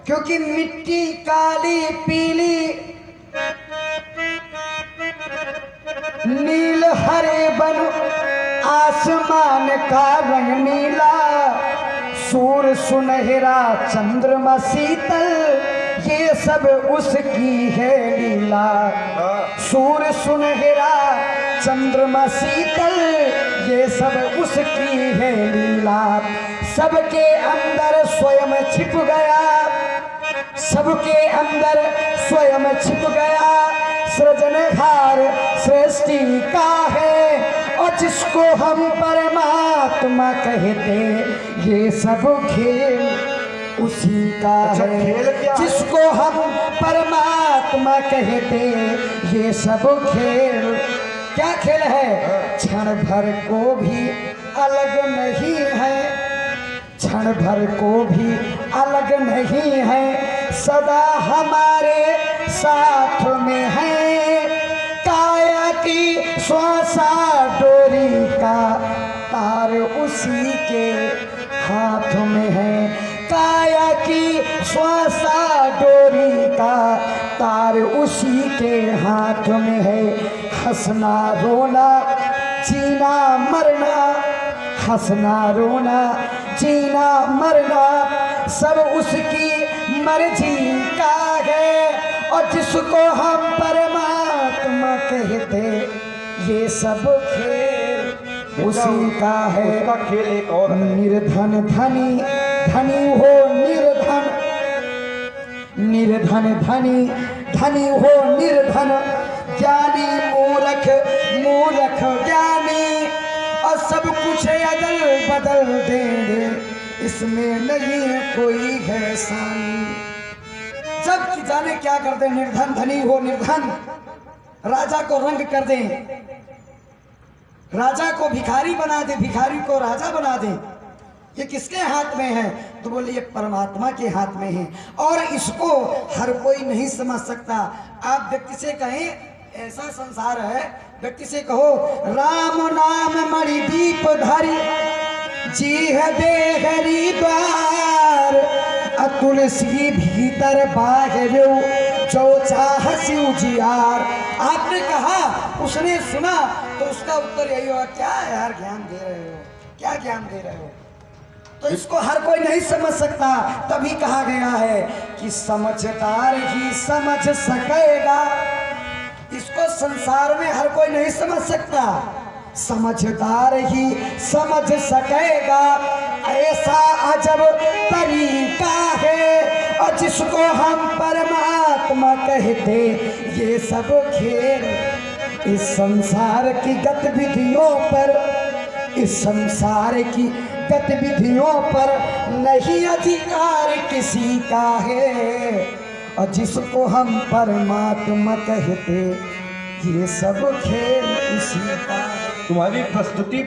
क्योंकि मिट्टी काली पीली नील हरे बन आसमान का रंग नीला, सूर सुनहरा चंद्रमा शीतल, ये सब उसकी है लीला। सूर सुनहरा चंद्रमा शीतल, ये सब उसकी है लीला। सबके अंदर स्वयं छिप गया, सबके अंदर स्वयं छिप गया, सृजनहार सृष्टि का है, और जिसको हम परमात्मा कहते, ये सब खेल उसी का है। खेल क्या है? जिसको हम परमात्मा कहते, ये सब खेल क्या खेल है? क्षण भर को भी अलग नहीं है, क्षण भर को भी अलग नहीं है, सदा हमारे साथ में है। काया की श्वासा डोरी का तार उसी के हाथ में है, काया की श्वासा डोरी का तार उसी के हाथ में है। हंसना रोना जीना मरना, हंसना रोना जीना मरना, सब उसकी मर्जी का है, और जिसको हम परमात्मा कहते, ये सब खेल उसी का है। उसका खेल एक और है। निर्धन धनी धनी हो निर्धन, निर्धन धनी धनी हो निर्धन, ज्ञानी मूर्ख मूर्ख ज्ञानी, और सब कुछ अदल बदल दे दे, इसमें नहीं कोई है सानी। जब कि जाने क्या कर दे, निर्धन धनी हो निर्धन, राजा को रंग कर दे, राजा को भिखारी बना दे, भिखारी को राजा बना दे, ये किसके हाथ में है? तो बोले ये परमात्मा के हाथ में है, और इसको हर कोई नहीं समझ सकता। आप व्यक्ति से कहें ऐसा संसार है, व्यक्ति से कहो राम नाम मणि दीप धरी, जी है देहरी द्वार, तुलसी भीतर बाहर जो चाह शिव जियार। आपने कहा, उसने सुना, तो उसका उत्तर यही होगा, क्या यार ज्ञान दे रहे हो, क्या ज्ञान दे रहे हो? तो इसको हर कोई नहीं समझ सकता। तभी कहा गया है कि समझदार ही समझ सकेगा। इसको संसार में हर कोई नहीं समझ सकता, समझदार ही समझ सकेगा, ऐसा अजब तरीका है, और जिसको हम परमात्मा कहते, ये सब खेल इस संसार की गतिविधियों पर, इस संसार की गतिविधियों पर नहीं अधिकार किसी का है, और जिसको हम परमात्मा कहते, ये सब खेल उसी का है। तुम्हारी प्रस्तुति